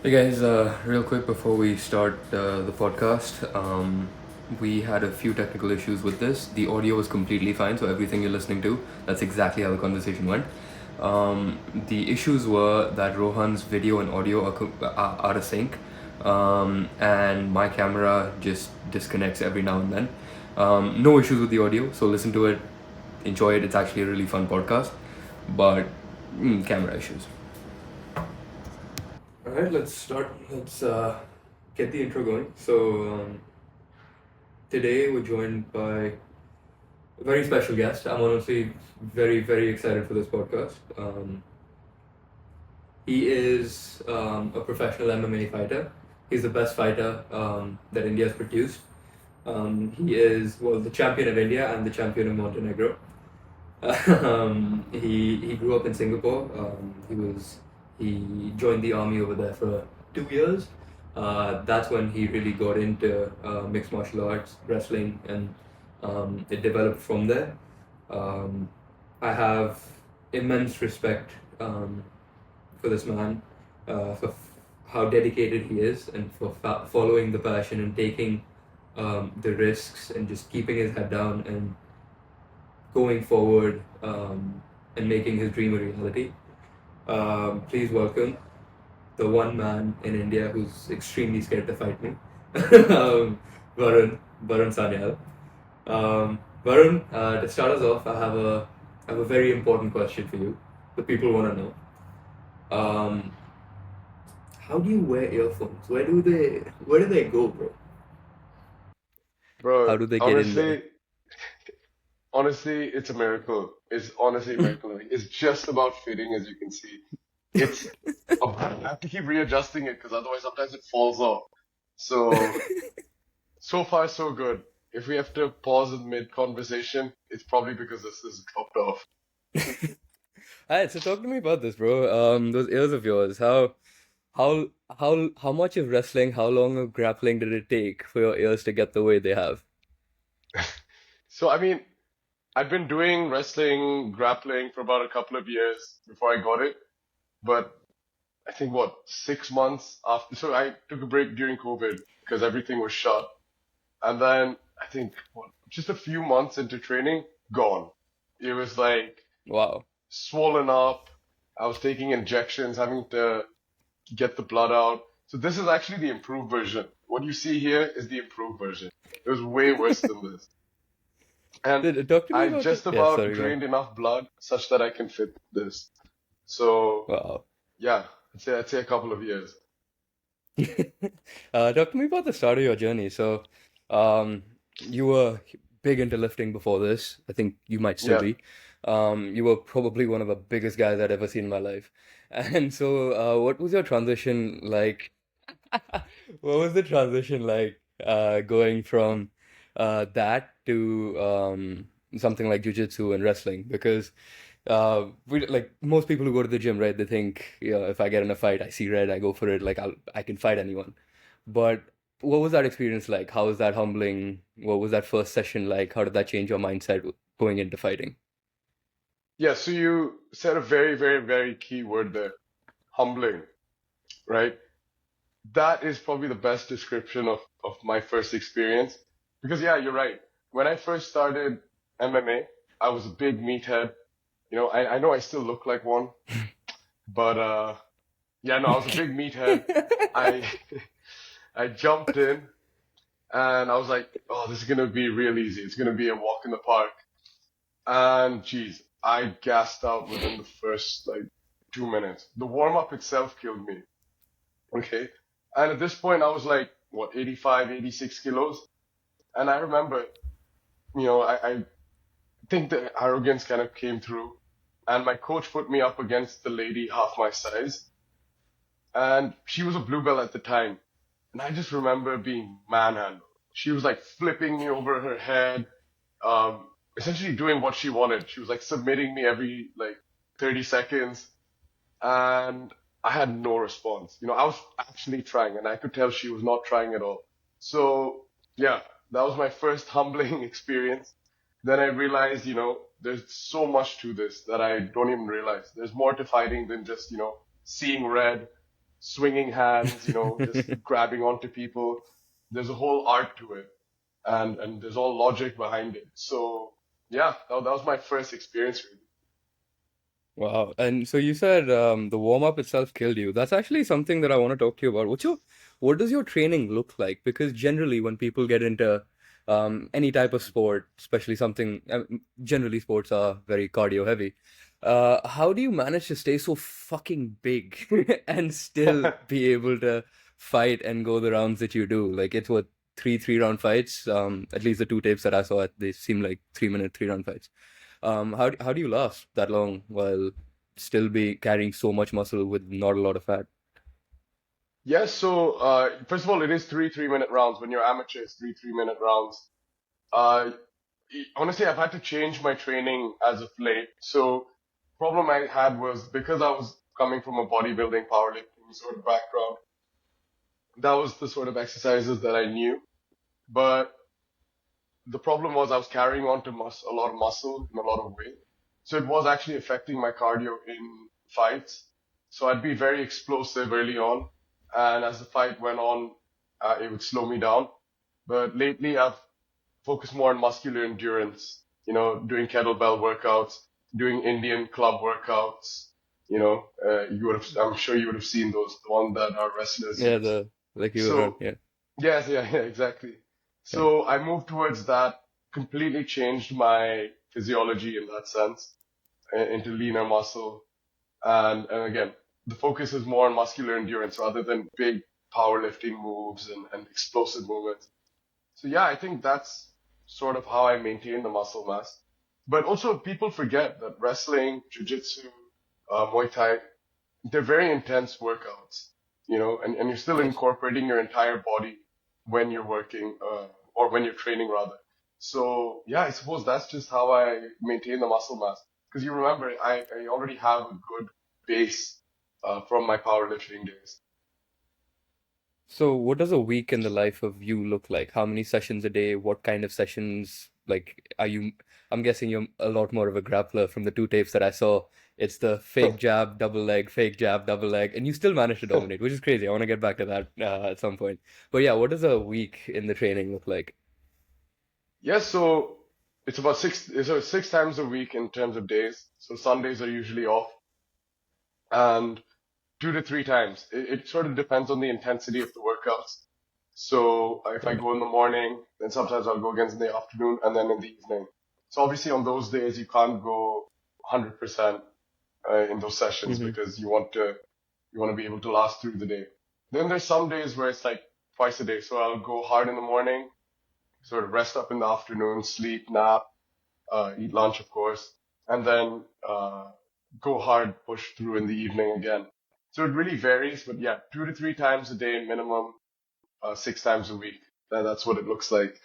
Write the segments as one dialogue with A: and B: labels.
A: Hey guys, real quick before we start the podcast, we had a few technical issues with this. The audio was completely fine, so everything you're listening to, that's exactly how the conversation went. The issues were that Rohan's video and audio are out of sync, and my camera just disconnects every now and then. No issues with the audio, so listen to it, enjoy it. It's actually a really fun podcast, but camera issues. All right, let's start. Let's get the intro going. Today we're joined by a very special guest. I'm honestly very, very excited for this podcast. He is a professional MMA fighter. He's the best fighter that India has produced. He is, well, the champion of India and the champion of Montenegro. He grew up in Singapore. He joined the army over there for 2 years. That's when he really got into mixed martial arts, wrestling, and it developed from there. Um, I have immense respect for this man, how dedicated he is, and for following the passion and taking the risks and just keeping his head down and going forward and making his dream a reality. Please welcome the one man in India who's extremely scared to fight me, um, Varun Sanyal. Varun, to start us off, I have a very important question for you. The people want to know. Um, how do you wear earphones? Where do they go, bro? How
B: Bro,
A: do they get in there?
B: honestly, it's a miracle. It's honestly a miracle. Like, it's just about fitting, as you can see. It's, I have to keep readjusting it because otherwise sometimes it falls off. So, so far so good. If we have to pause in mid-conversation, it's probably because this is dropped off.
A: Alright, so talk to me about this, bro. Those ears of yours. How how much of wrestling, how long of grappling did it take for your ears to get the way they have?
B: So, I mean, I've been doing wrestling, grappling for about a couple of years before I got it. But I think what, 6 months after, so I took a break during COVID because everything was shut. And then I think what, just a few months into training, gone. It was like
A: Wow.
B: swollen up. I was taking injections, having to get the blood out. So this is actually the improved version. What you see here is the improved version. It was way worse than this. And
A: Talk to me
B: I
A: about the.
B: just
A: Yeah,
B: about
A: sorry, go on.
B: drained enough blood such that I can fit this. So
A: Wow.
B: yeah, I'd say a couple of years.
A: Talk to me about the start of your journey. So, um, you were big into lifting before this. I think you might still
B: Yeah.
A: be. You were probably one of the biggest guys I'd ever seen in my life. And so, what was your transition like? What was the transition like, going from that to something like jujitsu and wrestling? Because we like most people who go to the gym, right? They think, if I get in a fight, I see red, I go for it. Like I can fight anyone. But what was that experience like? How was that humbling? What was that first session like? How did that change your mindset going into fighting?
B: Yeah, so you said a very, very, very key word there, humbling, right? That is probably the best description of my first experience. Because yeah, you're right. When I first started MMA, I was a big meathead. I know I still look like one, but yeah, no, I was a big meathead. I I jumped in and I was like, oh, this is gonna be real easy. It's gonna be a walk in the park. And geez, I gassed out within the first like 2 minutes. The warm up itself killed me. Okay. And at this point, I was like, what, 85, 86 kilos? And I remember, I think the arrogance kind of came through. And my coach put me up against the lady half my size. And she was a blue belt at the time. And I just remember being manhandled. She was like flipping me over her head, um, essentially doing what she wanted. She was like submitting me every like 30 seconds. And I had no response. I was actually trying, and I could tell she was not trying at all. So, yeah, that was my first humbling experience. Then I realized, there's so much to this that I don't even realize. There's more to fighting than just, seeing red. swinging hands, just grabbing onto people. There's a whole art to it, and there's all logic behind it. So yeah, that was my first experience really.
A: Wow. And so you said the warm up itself killed you. That's actually something that I want to talk to you about. What does your training look like? Because generally when people get into any type of sport, especially something, generally sports are very cardio heavy. How do you manage to stay so fucking big and still be able to fight and go the rounds that you do? Like it's what three round fights. At least the two tapes that I saw, they seem like 3 minute 3 round fights. How do you last that long while still be carrying so much muscle with not a lot of fat?
B: Yes, so first of all, it is 3 3-minute rounds. When you're amateur, it's 3 3-minute rounds. Uh, Honestly, I've had to change my training as of late. So, problem I had was because I was coming from a bodybuilding, powerlifting sort of background, that was the sort of exercises that I knew. But the problem was I was carrying on to a lot of muscle and a lot of weight. So it was actually affecting my cardio in fights. So I'd be very explosive early on. And as the fight went on, it would slow me down. But lately I've focused more on muscular endurance, doing kettlebell workouts, doing Indian club workouts. I'm sure you would have seen those, the one that our wrestlers
A: Yeah,
B: use.
A: the like you were
B: So
A: yeah,
B: yes, yeah, yeah, exactly.
A: yeah.
B: So I moved towards that, completely changed my physiology in that sense, into leaner muscle. And again, the focus is more on muscular endurance rather than big powerlifting moves and explosive movements. So yeah, I think that's sort of how I maintain the muscle mass. But also people forget that wrestling, jiu-jitsu, Muay Thai, they're very intense workouts, and you're still
A: Yes.
B: incorporating your entire body when you're working, or when you're training rather. So yeah, I suppose that's just how I maintain the muscle mass. Because you remember, I already have a good base, from my powerlifting days.
A: So what does a week in the life of you look like? How many sessions a day? What kind of sessions? Like, are you? I'm guessing you're a lot more of a grappler from the two tapes that I saw. It's the fake jab, double leg, fake jab, double leg, and you still manage to dominate, which is crazy. I want to get back to that at some point. But yeah, what does a week in the training look like?
B: Yes, so it's about 6 times a week in terms of days. So Sundays are usually off, and 2 to 3 times. It sort of depends on the intensity of the workouts. So if I
A: Got it.
B: go in the morning, then sometimes I'll go again in the afternoon and then in the evening. So obviously on those days you can't go 100% in those sessions
A: Hmm.
B: because you want to be able to last through the day. Then there's some days where it's like twice a day. So I'll go hard in the morning, sort of rest up in the afternoon, sleep, nap, eat lunch, of course, and then go hard, push through in the evening again. So it really varies, but yeah, 2 to 3 times a day minimum, 6 times a week. That's what it looks like.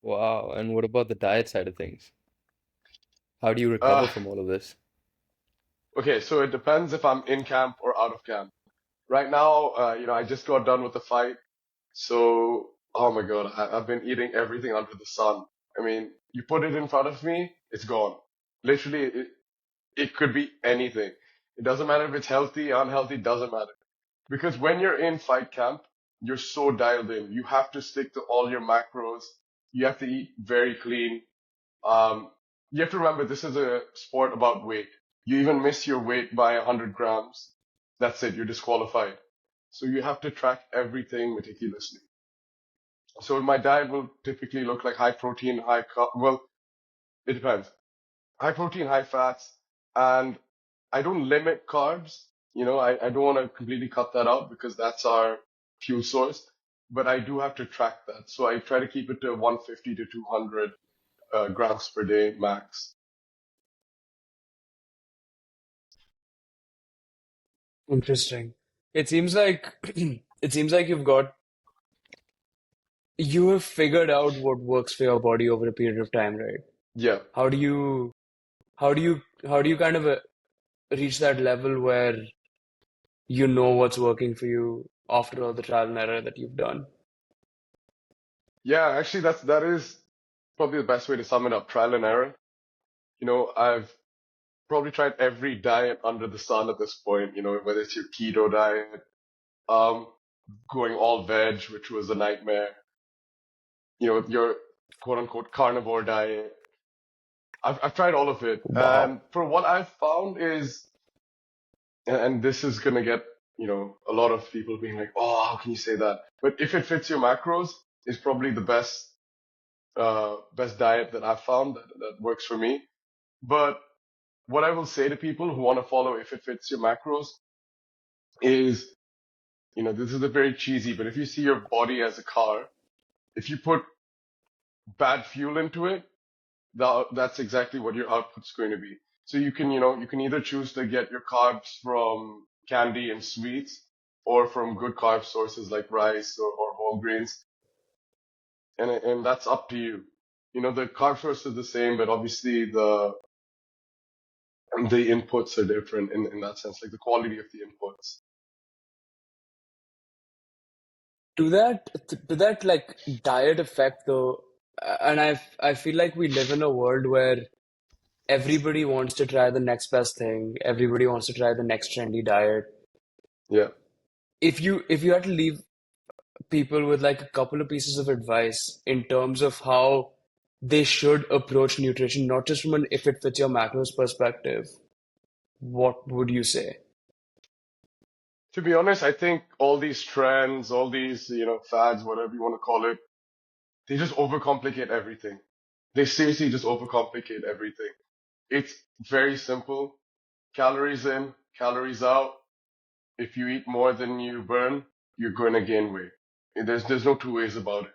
A: Wow. And what about the diet side of things? How do you recover
B: Uh,
A: from all of this?
B: okay, so it depends if I'm in camp or out of camp. Right now, I just got done with the fight, so oh my God, I've been eating everything under the sun. I mean, you put it in front of me, it's gone. Literally, it could be anything. It doesn't matter if it's healthy, unhealthy, doesn't matter. Because when you're in fight camp, you're so dialed in. You have to stick to all your macros. You have to eat very clean. Um, you have to remember this is a sport about weight. You even miss your weight by 100 grams. That's it. You're disqualified. So you have to track everything meticulously. So my diet will typically look like high protein, high carb. Well, it depends. High protein, high fats, and I don't limit carbs. I don't want to completely cut that out because that's our fuel source, but I do have to track that. So I try to keep it to 150 to 200 grams per day max.
C: Interesting. It seems like it seems like you have figured out what works for your body over a period of time, right?
B: Yeah.
C: How do you how do you kind of reach that level where you know what's working for you after all the trial and error that you've done?
B: Yeah, actually that is probably the best way to sum it up, trial and error. I've probably tried every diet under the sun at this point, whether it's your keto diet, um, going all veg, which was a nightmare, your quote unquote carnivore diet. I've tried all of it.
C: Wow.
B: And for what I've found is, and this is gonna get, a lot of people being like, oh, how can you say that? But if it fits your macros, it's probably the best diet that I've found that works for me. But what I will say to people who want to follow if it fits your macros is, this is a very cheesy, but if you see your body as a car, if you put bad fuel into it, that's exactly what your output's going to be. So you can either choose to get your carbs from candy and sweets or from good carb sources like rice or whole grains. And that's up to you. The carb source is the same, but obviously the inputs are different in that sense, like the quality of the inputs.
C: Do that like diet affect though? And I feel like we live in a world where everybody wants to try the next best thing. Everybody wants to try the next trendy diet.
B: Yeah.
C: If you had to leave people with like a couple of pieces of advice in terms of how they should approach nutrition, not just from an if it fits your macros perspective, what would you say?
B: To be honest, I think all these trends, all these, fads, whatever you want to call it, they just overcomplicate everything. They seriously just overcomplicate everything. It's very simple. Calories in, calories out. If you eat more than you burn, you're going to gain weight. There's no two ways about it.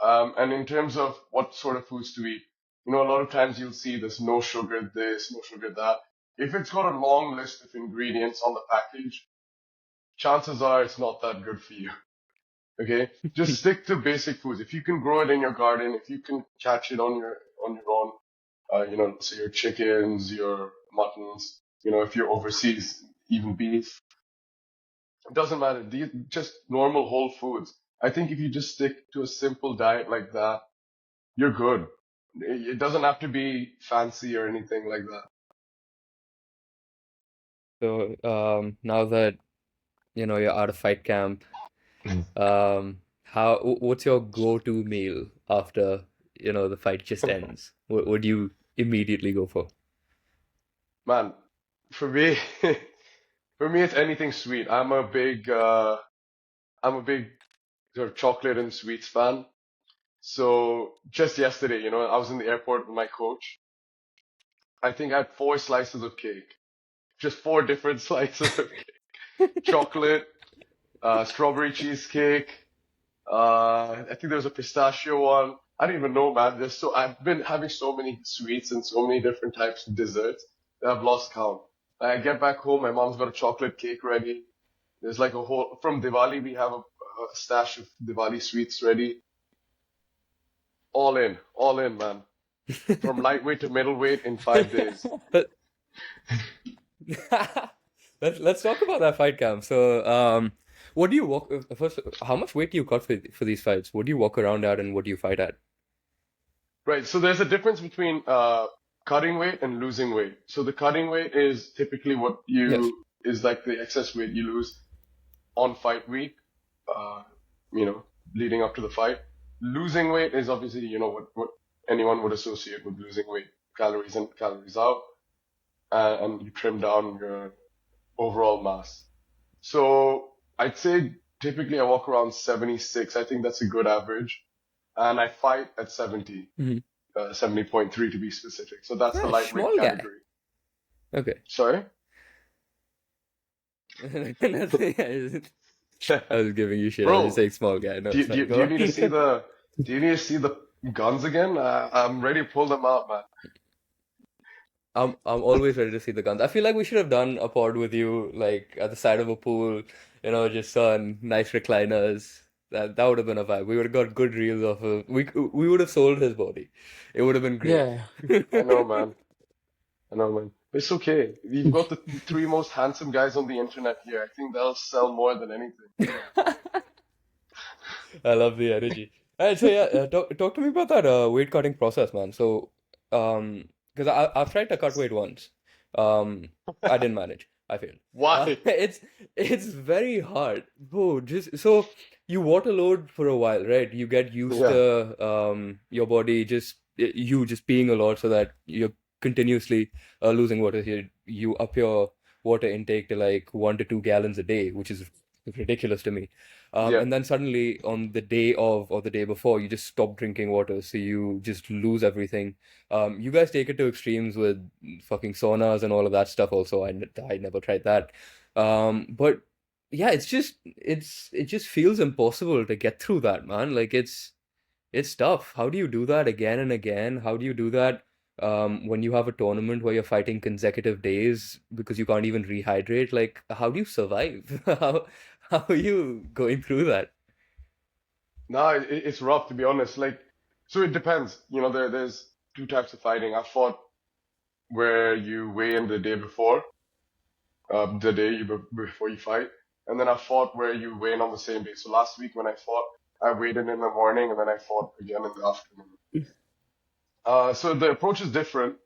B: And in terms of what sort of foods to eat, a lot of times you'll see no sugar this, no sugar that. If it's got a long list of ingredients on the package, chances are it's not that good for you. Okay? Just stick to basic foods. If you can grow it in your garden, if you can catch it on your own, so your chickens, your muttons, if you're overseas, even beef, it doesn't matter. These just normal whole foods. I think if you just stick to a simple diet like that, you're good. It doesn't have to be fancy or anything like that.
A: So, now that you're out of fight camp, what's your go-to meal after the fight just ends? What do you immediately go for?
B: Man, for me, for me, it's anything sweet. I'm a big sort of chocolate and sweets fan. So just yesterday, I was in the airport with my coach. I think I had 4 slices of cake, just 4 different slices of cake. Chocolate, strawberry cheesecake. I think there was a pistachio one. I don't even know, man. I've been having so many sweets and so many different types of desserts that I've lost count. I get back home, my mom's got a chocolate cake ready. There's like from Diwali, we have a stash of Diwali sweets ready. All in, man. From lightweight to middleweight in 5 days.
A: But let's talk about that fight camp. So, what do you walk first? How much weight do you cut for these fights? What do you walk around at, and what do you fight at?
B: Right. So there's a difference between cutting weight and losing weight. So the cutting weight is typically
A: Yes.
B: is like the excess weight you lose on fight week, uh, you know, leading up to the fight. Losing weight is obviously, what anyone would associate with losing weight, calories in, calories out, and you trim down your overall mass. So I'd say typically I walk around 76. I think that's a good average. And I fight at 70,
A: Hmm.
B: 70.3 to be specific. So that's the
A: Yeah,
B: lightweight
A: small guy.
B: category.
A: Okay.
B: Sorry?
A: I was giving you shit. I was just
B: Bro,
A: saying small guy. No,
B: do you,
A: it's
B: do you,
A: fine.
B: do
A: Go
B: you
A: on.
B: need to see do you need to see the guns again? I'm ready to pull them out, man.
A: I'm always ready to see the guns. I feel like we should have done a pod with you, like at the side of a pool, just on nice recliners. That would have been a vibe. We would have got good reels of it. We would have sold his body. It would have been great.
C: Yeah.
B: I know, man. I know, man. It's okay. We've got the three most handsome guys on the internet here. I think they'll sell more than anything.
A: I love the energy. Alright, so yeah, talk to me about that weight cutting process, man. So, because I've tried to cut weight once, Um, I didn't manage. I failed.
B: Why?
A: It's very hard, bro. Just so you water load for a while, right? You get used
B: Yeah,
A: to your body you just peeing a lot, so that you're continuously losing water. You up your water intake to like 1 to 2 gallons a day, which is ridiculous to me.
B: yeah.
A: And then suddenly on the day of or the day before, you just stop drinking water, so you just lose everything. You guys take it to extremes with fucking saunas and all of that stuff also. I never tried that. But yeah, it just feels impossible to get through that, man. Like it's tough. How do you do that again and again? How do you do that when you have a tournament where you're fighting consecutive days because you can't even rehydrate? Like, how do you survive? How are you going through that?
B: No, it's rough to be honest. Like, so it depends. You know, there's two types of fighting. I fought where you weigh in the day before, before you fight, and then I fought where you weigh in on the same day. So last week when I fought, I weighed in the morning, and then I fought again in the afternoon. So the approach is different,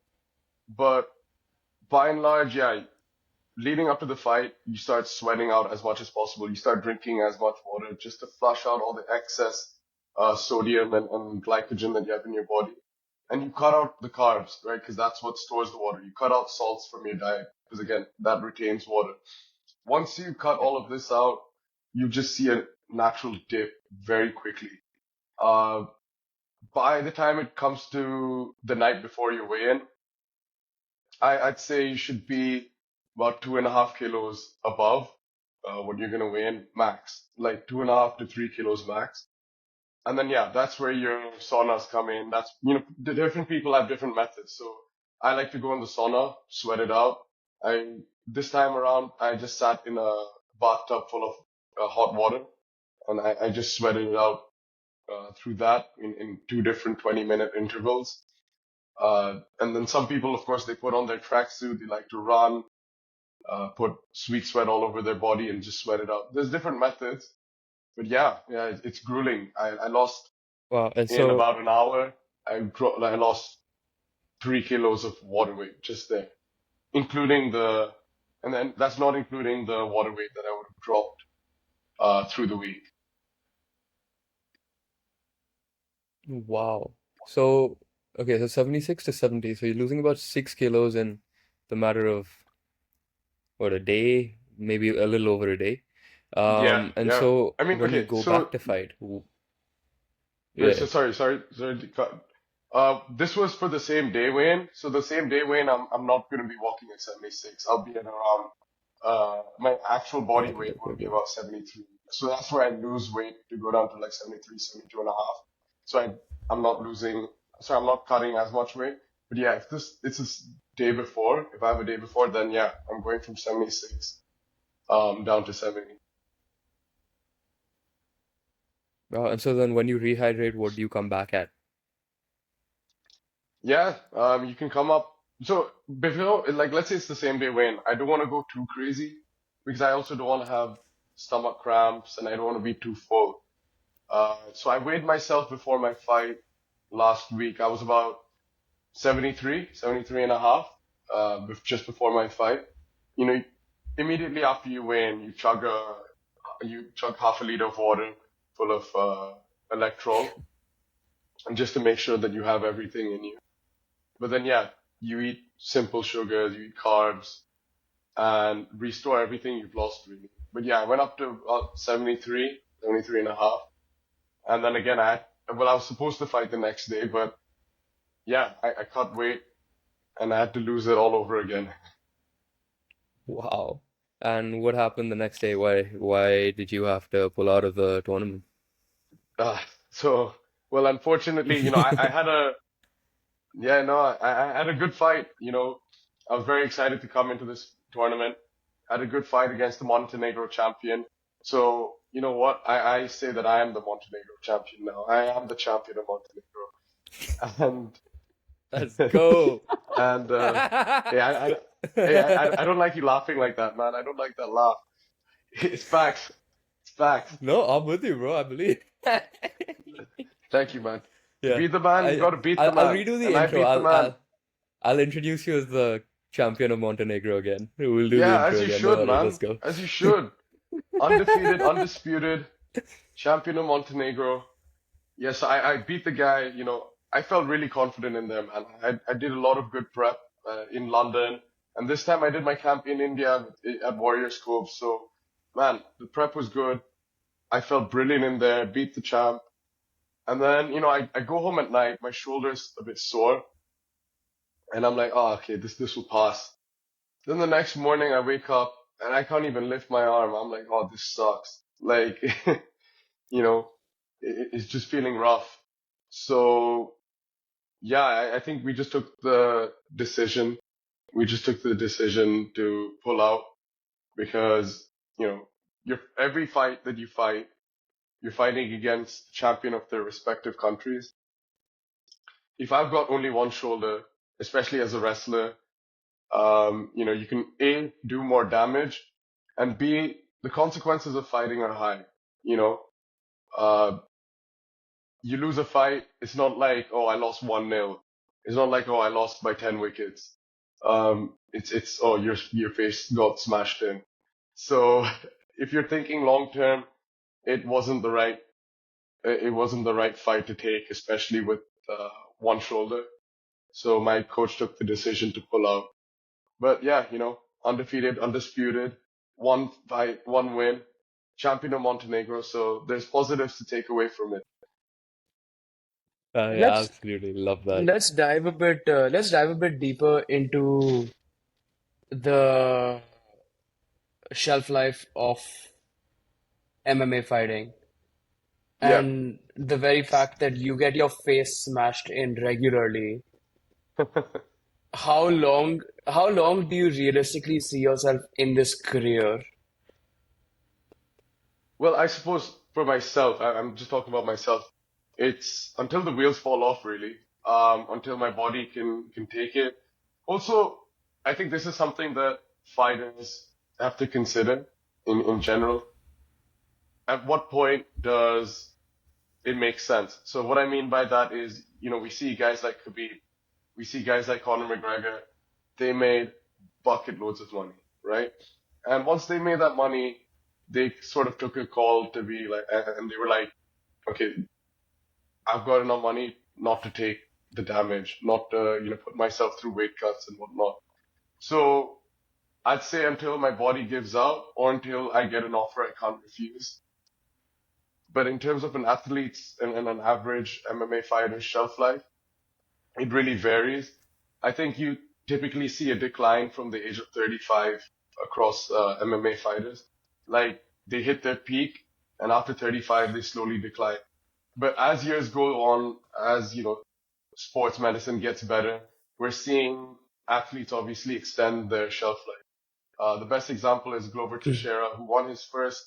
B: but by and large, yeah, leading up to the fight, you start sweating out as much as possible. You start drinking as much water just to flush out all the excess sodium and glycogen that you have in your body. And you cut out the carbs, right? Because that's what stores the water. You cut out salts from your diet because again, that retains water. Once you cut
A: Yeah.
B: all of this out, you just see a natural dip very quickly. Uh, by the time it comes to the night before you weigh in, I'd say you should be about 2.5 kilos above what you're gonna weigh in max, like 2.5 to 3 kilos max. And then yeah, that's where your saunas come in. That's the different people have different methods. So I like to go in the sauna, sweat it out. I This time around I just sat in a bathtub full of hot water and I just sweated it out through that in two different 20-minute intervals. And then some people, of course, they put on their tracksuit. They like to run, put sweet sweat all over their body and just sweat it out. There's different methods, but yeah, it's grueling. I lost
A: Wow. And
B: in
A: so
B: about an hour. I lost 3 kilos of water weight just there, including and then that's not including the water weight that I would have dropped through the week.
A: wow. So, okay, so 76 to 70. So you're losing about 6 kilos in the matter of what, a day, maybe a little over a day.
B: Yeah,
A: And
B: yeah.
A: so
B: I mean,
A: when you
B: okay,
A: go back to fight,
B: so
A: yeah.
B: sorry to cut. This was for the same day weigh-in. So the same day weigh-in, I'm not going to be walking at 76. I'll be at around, my actual body
A: Okay,
B: weight
A: okay,
B: would be
A: okay.
B: about 73. So that's where I lose weight to go down to like 73, 72 and a half. So I'm not losing, sorry, I'm not cutting as much weight. But yeah, if it's this day before, if I have a day before, then yeah, I'm going from 76, down to 70.
A: And so then when you rehydrate, what do you come back at?
B: Yeah, you can come up. So before, like, let's say it's the same day weigh-in. I don't want to go too crazy because I also don't want to have stomach cramps and I don't want to be too full. So I weighed myself before my fight last week. I was about 73 and a half, just before my fight. You know, immediately after you weigh in, you chug half a liter of water full of, electrol, and just to make sure that you have everything in you. But then, yeah, you eat simple sugars, you eat carbs, and restore everything you've lost, really. But yeah, I went up to about 73 and a half. And then again, I was supposed to fight the next day, but yeah, I cut weight and I had to lose it all over again.
A: Wow. And what happened the next day? Why did you have to pull out of the tournament?
B: Uh, so, well, unfortunately, I had yeah, no, I had a good fight. I was very excited to come into this tournament. Had a good fight against the Montenegro champion. So, you know what? I say that I am the Montenegro champion now. I am the champion of Montenegro.
A: Let's go.
B: And, yeah, I don't like you laughing like that, man. I don't like that laugh. It's facts. It's facts.
A: No, I'm with you, bro. I believe.
B: Thank you, man. To
A: Yeah.
B: beat the man, you got to beat the
A: I'll
B: man.
A: redo the
B: And I
A: intro.
B: beat the man.
A: I'll introduce you as the champion of Montenegro again. We'll do the
B: Yeah, as
A: intro
B: you
A: again. No
B: should,
A: worries, let's
B: man.
A: go.
B: As you should. Undefeated, undisputed, champion of Montenegro. Yes, I beat the guy. I felt really confident in them, and I did a lot of good prep in London. And this time I did my camp in India at Warrior Scope. So, man, the prep was good. I felt brilliant in there, beat the champ. And then, I go home at night, my shoulder's a bit sore, and I'm like, oh, okay, this will pass. Then the next morning I wake up and I can't even lift my arm. I'm like, oh, this sucks. Like, you know, it's just feeling rough. So yeah, I think we just took the decision. We just took the decision to pull out because, every fight that you fight, you're fighting against champion of their respective countries. If I've got only one shoulder, especially as a wrestler, you can A, do more damage, and B, the consequences of fighting are high. You know, uh, you lose a fight, it's not like, oh, I lost 1-0. It's not like, oh, I lost by 10 wickets. It's, oh, your face got smashed in. So if you're thinking long term, it wasn't the right, it wasn't the right fight to take, especially with, one shoulder. So my coach took the decision to pull out. But yeah, undefeated, undisputed, one fight, one win, champion of Montenegro. So there's positives to take away from it.
A: Yeah,
C: Let's
A: absolutely love that.
C: let's dive a bit deeper into the shelf life of MMA fighting
B: Yeah.
C: and the very fact that you get your face smashed in regularly. How long do you realistically see yourself in this career?
B: Well, I suppose for myself, I'm just talking about myself. It's until the wheels fall off, really. Until my body can take it. Also, I think this is something that fighters have to consider in general. At what point does it make sense? So what I mean by that is, we see guys like Khabib, we see guys like Conor McGregor, they made bucket loads of money, right? And once they made that money, they sort of took a call to be like, and they were like, okay, I've got enough money not to take the damage, not to, put myself through weight cuts and whatnot. So I'd say until my body gives out or until I get an offer I can't refuse. But in terms of an athlete's and an average MMA fighter's shelf life, it really varies. I think you typically see a decline from the age of 35 across MMA fighters. Like they hit their peak and after 35 they slowly decline. But as years go on, as sports medicine gets better, we're seeing athletes obviously extend their shelf life. The best example is Glover Teixeira, who won his first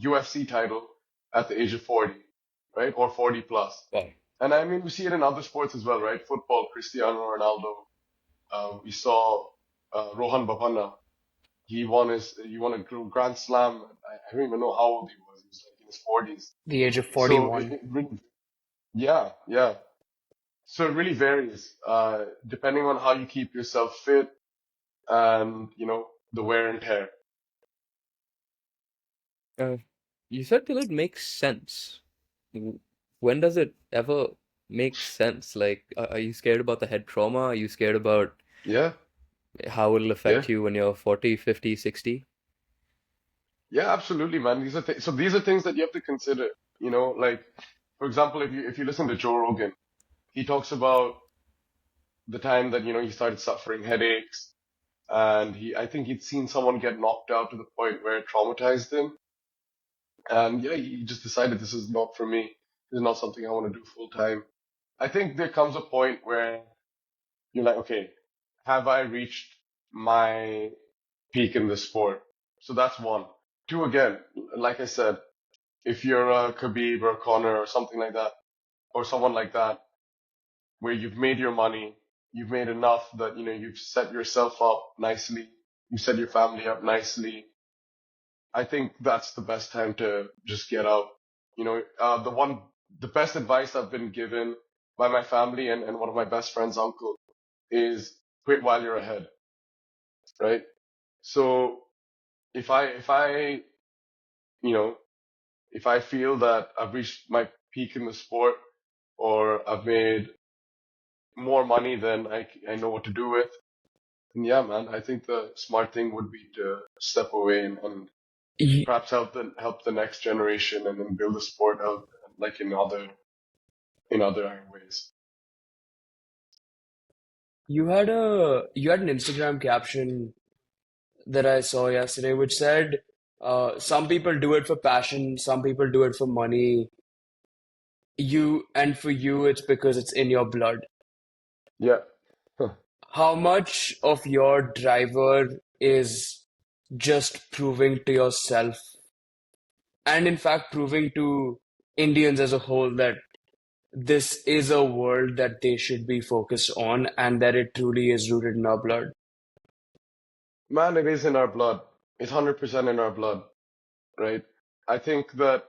B: UFC title at the age of 40, right? Or 40 plus.
A: Wow.
B: And I mean, we see it in other sports as well, right? Football, Cristiano Ronaldo. We saw Rohan Bopanna. He won a Grand Slam. I don't even know how old he was. He was like in his 40s.
C: The age of
B: So
C: 41.
B: yeah, yeah. So it really varies, depending on how you keep yourself fit and, the wear and tear.
A: Uh, you said till it makes sense. W- When does it ever make sense? Like, are you scared about the head trauma? Are you scared about
B: Yeah,
A: how it'll
B: yeah,
A: affect you when you're 40, 50, 60?
B: yeah, absolutely, man. These are things that you have to consider. Like for example, if you listen to Joe Rogan, he talks about the time that he started suffering headaches, and I think he'd seen someone get knocked out to the point where it traumatized him, and yeah, he just decided this is not for me. This is not something I want to do full time. I think there comes a point where you're like, okay, have I reached my peak in this sport? So that's one. Two, again, like I said, if you're a Khabib or a Conor or something like that, or someone like that, where you've made your money, you've made enough that, you've set yourself up nicely, you set your family up nicely, I think that's the best time to just get out. The best advice I've been given by my family and one of my best friend's uncle is quit while you're ahead. right? So if I you know if I feel that I've reached my peak in the sport, or I've made more money than I know what to do with, then yeah, man, I think the smart thing would be to step away and
C: Y-
B: perhaps help the next generation and then build the sport out like in other ways.
C: you had an Instagram caption that I saw yesterday which said, some people do it for passion, some people do it for money. And for you, it's because it's in your blood.
B: Yeah.
C: How much of your driver is just proving to yourself, and in fact proving to Indians as a whole that this is a world that they should be focused on and that it truly is rooted in our blood?
B: Man, it is in our blood. It's 100% in our blood, right? I think that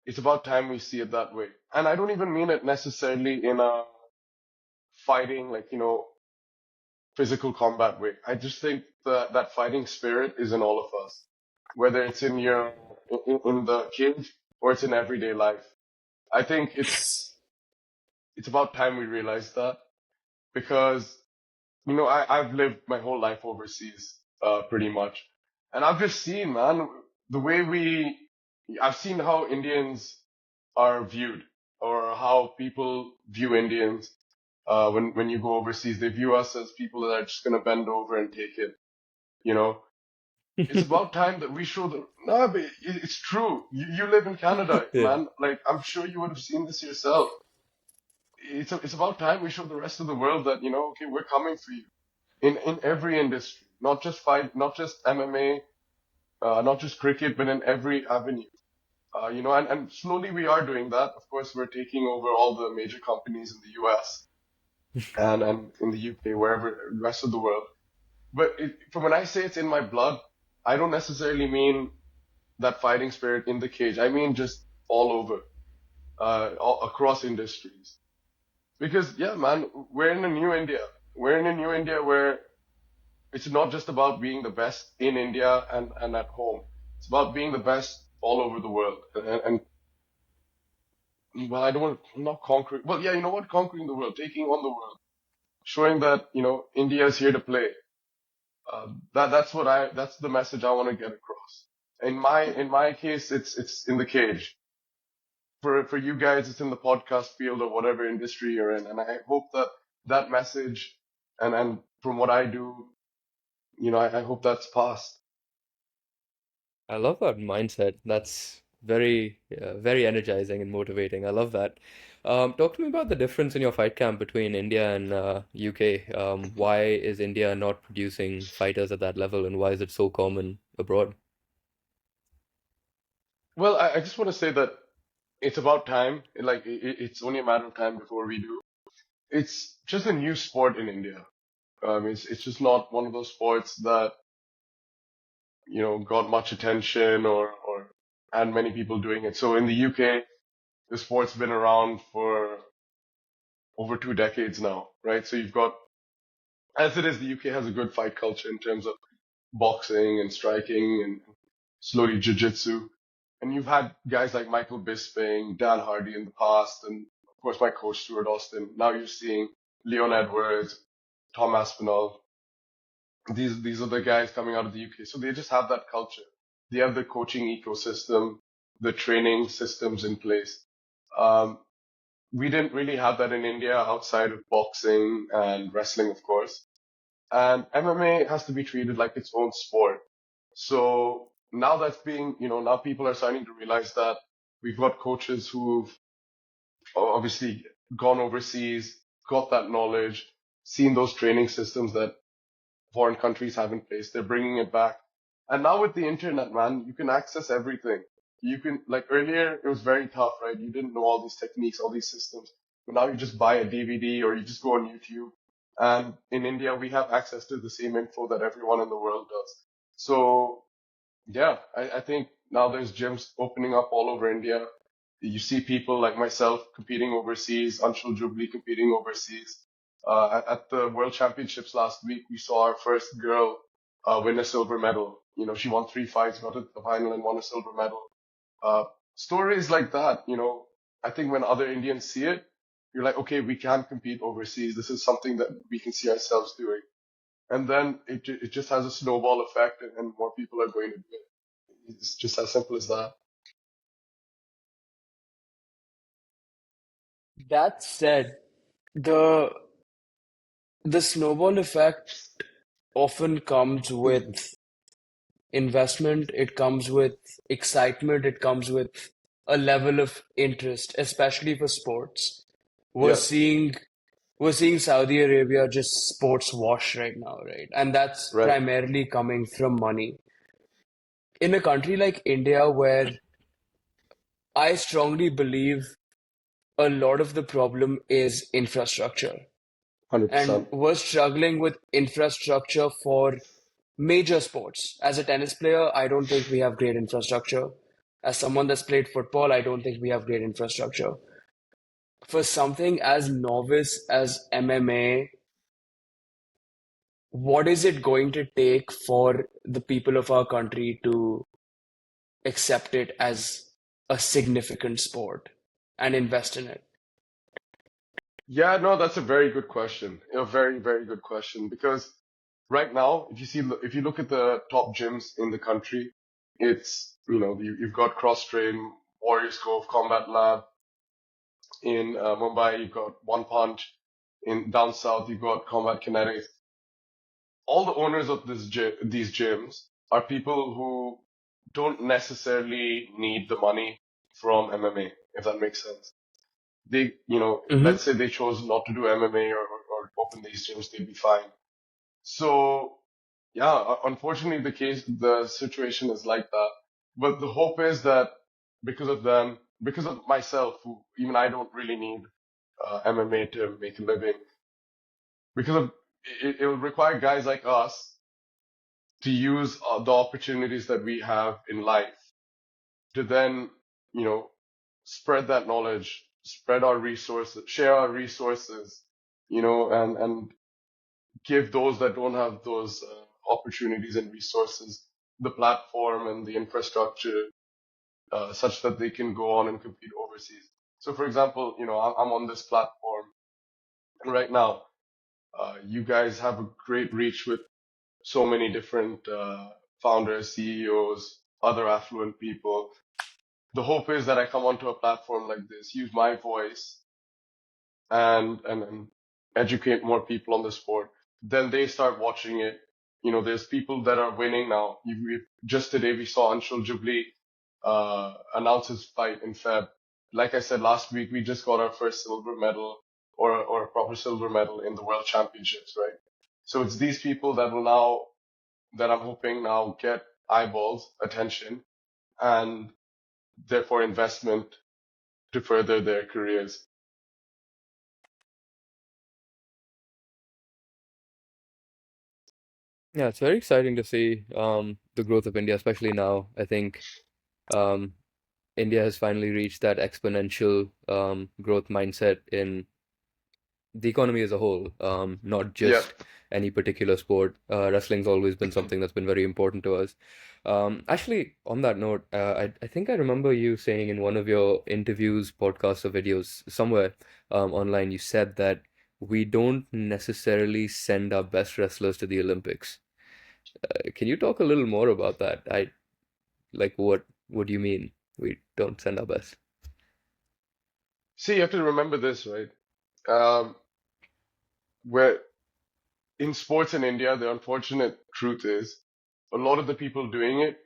B: it's about time we see it that way. And I don't even mean it necessarily in a fighting, like, physical combat way. I just think that fighting spirit is in all of us, whether it's in the cage or it's in everyday life. I think it's about time we realize that, because I've lived my whole life overseas, pretty much, and I've just seen, man, the way I've seen how Indians are viewed, or how people view Indians. When you go overseas, they view us as people that are just gonna bend over and take it. You know, it's about time that we show the. No, but it's true. You live in Canada,
A: Yeah.
B: man. Like, I'm sure you would have seen this yourself. It's about time we show the rest of the world that, okay, we're coming for you in every industry, not just fight, not just MMA, not just cricket, but in every avenue. And slowly we are doing that. Of course, we're taking over all the major companies in the US and in the UK, wherever, the rest of the world. But from when I say it's in my blood, I don't necessarily mean that fighting spirit in the cage. I mean just all over, all across industries. Because yeah, man, we're in a new India. We're in a new India where it's not just about being the best in India and at home. It's about being the best all over the world. And well, I don't want to, not conquering. Well, yeah, you know what? Conquering the world, taking on the world, showing that, India is here to play. That's the message I want to get across. In my case, it's in the cage. For you guys, it's in the podcast field or whatever industry you're in. And I hope that message, and from what I do, I hope that's passed.
A: I love that mindset. That's very energizing and motivating. I love that. Talk to me about the difference in your fight camp between India and UK. Why is India not producing fighters at that level, and why is it so common abroad?
B: Well, I just want to say that it's about time. Like, it's only a matter of time before we do. It's just a new sport in India. It's just not one of those sports that got much attention, or had many people doing it. So in the UK, the sport's been around for over 2 decades now, right? So you've got, as it is, the UK has a good fight culture in terms of boxing and striking and slowly jiu-jitsu. And you've had guys like Michael Bisping, Dan Hardy in the past, and of course my coach Stuart Austin. Now you're seeing Leon Edwards, Tom Aspinall. These are the guys coming out of the UK. So they just have that culture. They have the coaching ecosystem, the training systems in place. Um, we didn't really have that in India outside of boxing and wrestling, of course. And MMA has to be treated like its own sport. So now now people are starting to realize that we've got coaches who've obviously gone overseas, got that knowledge, seen those training systems that foreign countries have in place. They're bringing it back. And now with the internet, man, you can access everything. You can, like, earlier, it was very tough, right? You didn't know all these techniques, all these systems. But now you just buy a DVD or you just go on YouTube. And in India, we have access to the same info that everyone in the world does. So yeah, I think now there's gyms opening up all over India. You see people like myself competing overseas, Anshul Jubli competing overseas. At the World Championships last week, we saw our first girl win a silver medal. She won 3 fights, got to the final and won a silver medal. Uh, Stories like that, I think when other Indians see it, you're like, okay, we can compete overseas. This is something that we can see ourselves doing. And then it just has a snowball effect, and more people are going to do it. It's just as simple as that.
C: That said, the the snowball effect often comes
B: Mhm.
C: with investment, it comes with excitement, it comes with a level of interest, especially for sports. We're
B: Yeah,
C: seeing we're seeing Saudi Arabia just sports wash right now, right? And that's
B: right.
C: primarily coming from money. In a country like India, where I strongly believe a lot of the problem is infrastructure. And
B: 100%.
C: we're struggling with infrastructure for major sports. As a tennis player, I don't think we have great infrastructure. As someone that's played football, I don't think we have great infrastructure. For something as novice as MMA, what is it going to take for the people of our country to accept it as a significant sport and invest in it?
B: Yeah, no, that's a very good question. A very, very good question. Because right now, if you look at the top gyms in the country, it's, you've got Cross Train, Warriors Cove, Combat Lab. In Mumbai, you've got One Punch. In down south, you've got Combat Kinetics. All the owners of these gyms are people who don't necessarily need the money from MMA, if that makes sense.
C: Mm-hmm.
B: Let's say they chose not to do MMA or open these gyms, they'd be fine. So, yeah, unfortunately, the situation is like that. But the hope is that because of them, because of myself, who even I don't really need MMA to make a living, because of it will require guys like us to use the opportunities that we have in life to then, you know, spread that knowledge, spread our resources, share our resources, and give those that don't have those opportunities and resources the platform and the infrastructure such that they can go on and compete overseas. So, for example, I'm on this platform, and right now, you guys have a great reach with so many different founders, CEOs, other affluent people. The hope is that I come onto a platform like this, use my voice, and educate more people on the sport. Then they start watching it. There's people that are winning now. Just today we saw Anshul Jubli announce his fight in Feb. Like I said last week, we just got our first silver medal or a proper silver medal in the World Championships, right? So it's these people that I'm hoping now get eyeballs, attention, and therefore investment to further their careers.
A: Yeah, it's very exciting to see the growth of India, especially now. I think um, India has finally reached that exponential growth mindset in the economy as a whole, not
B: Yeah.
A: just any particular sport. Wrestling's always been something that's been very important to us. Actually, on that note, I think I remember you saying in one of your interviews, podcasts, or videos somewhere online, you said that we don't necessarily send our best wrestlers to the Olympics. Can you talk a little more about that? What do you mean we don't send our best?
B: See, you have to remember this, right? Um, where in sports in India, the unfortunate truth is a lot of the people doing it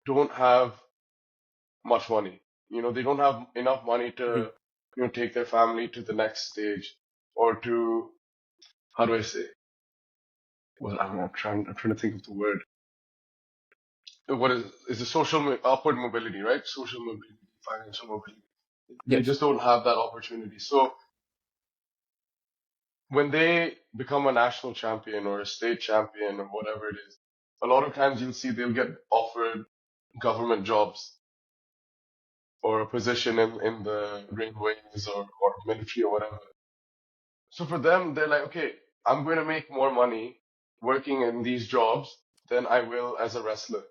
B: don't have much money. They don't have enough money
A: Mhm.
B: to, take their family to the next stage or to, how do I say? Well, I'm trying to think of the word. What is the upward mobility, right? Social mobility, financial mobility. They
A: Yes.
B: just don't have that opportunity. So when they become a national champion or a state champion or whatever it is, a lot of times you'll see they'll get offered government jobs or a position in the railways or military or whatever. So for them, they're like, okay, I'm going to make more money working in these jobs than I will as a wrestler.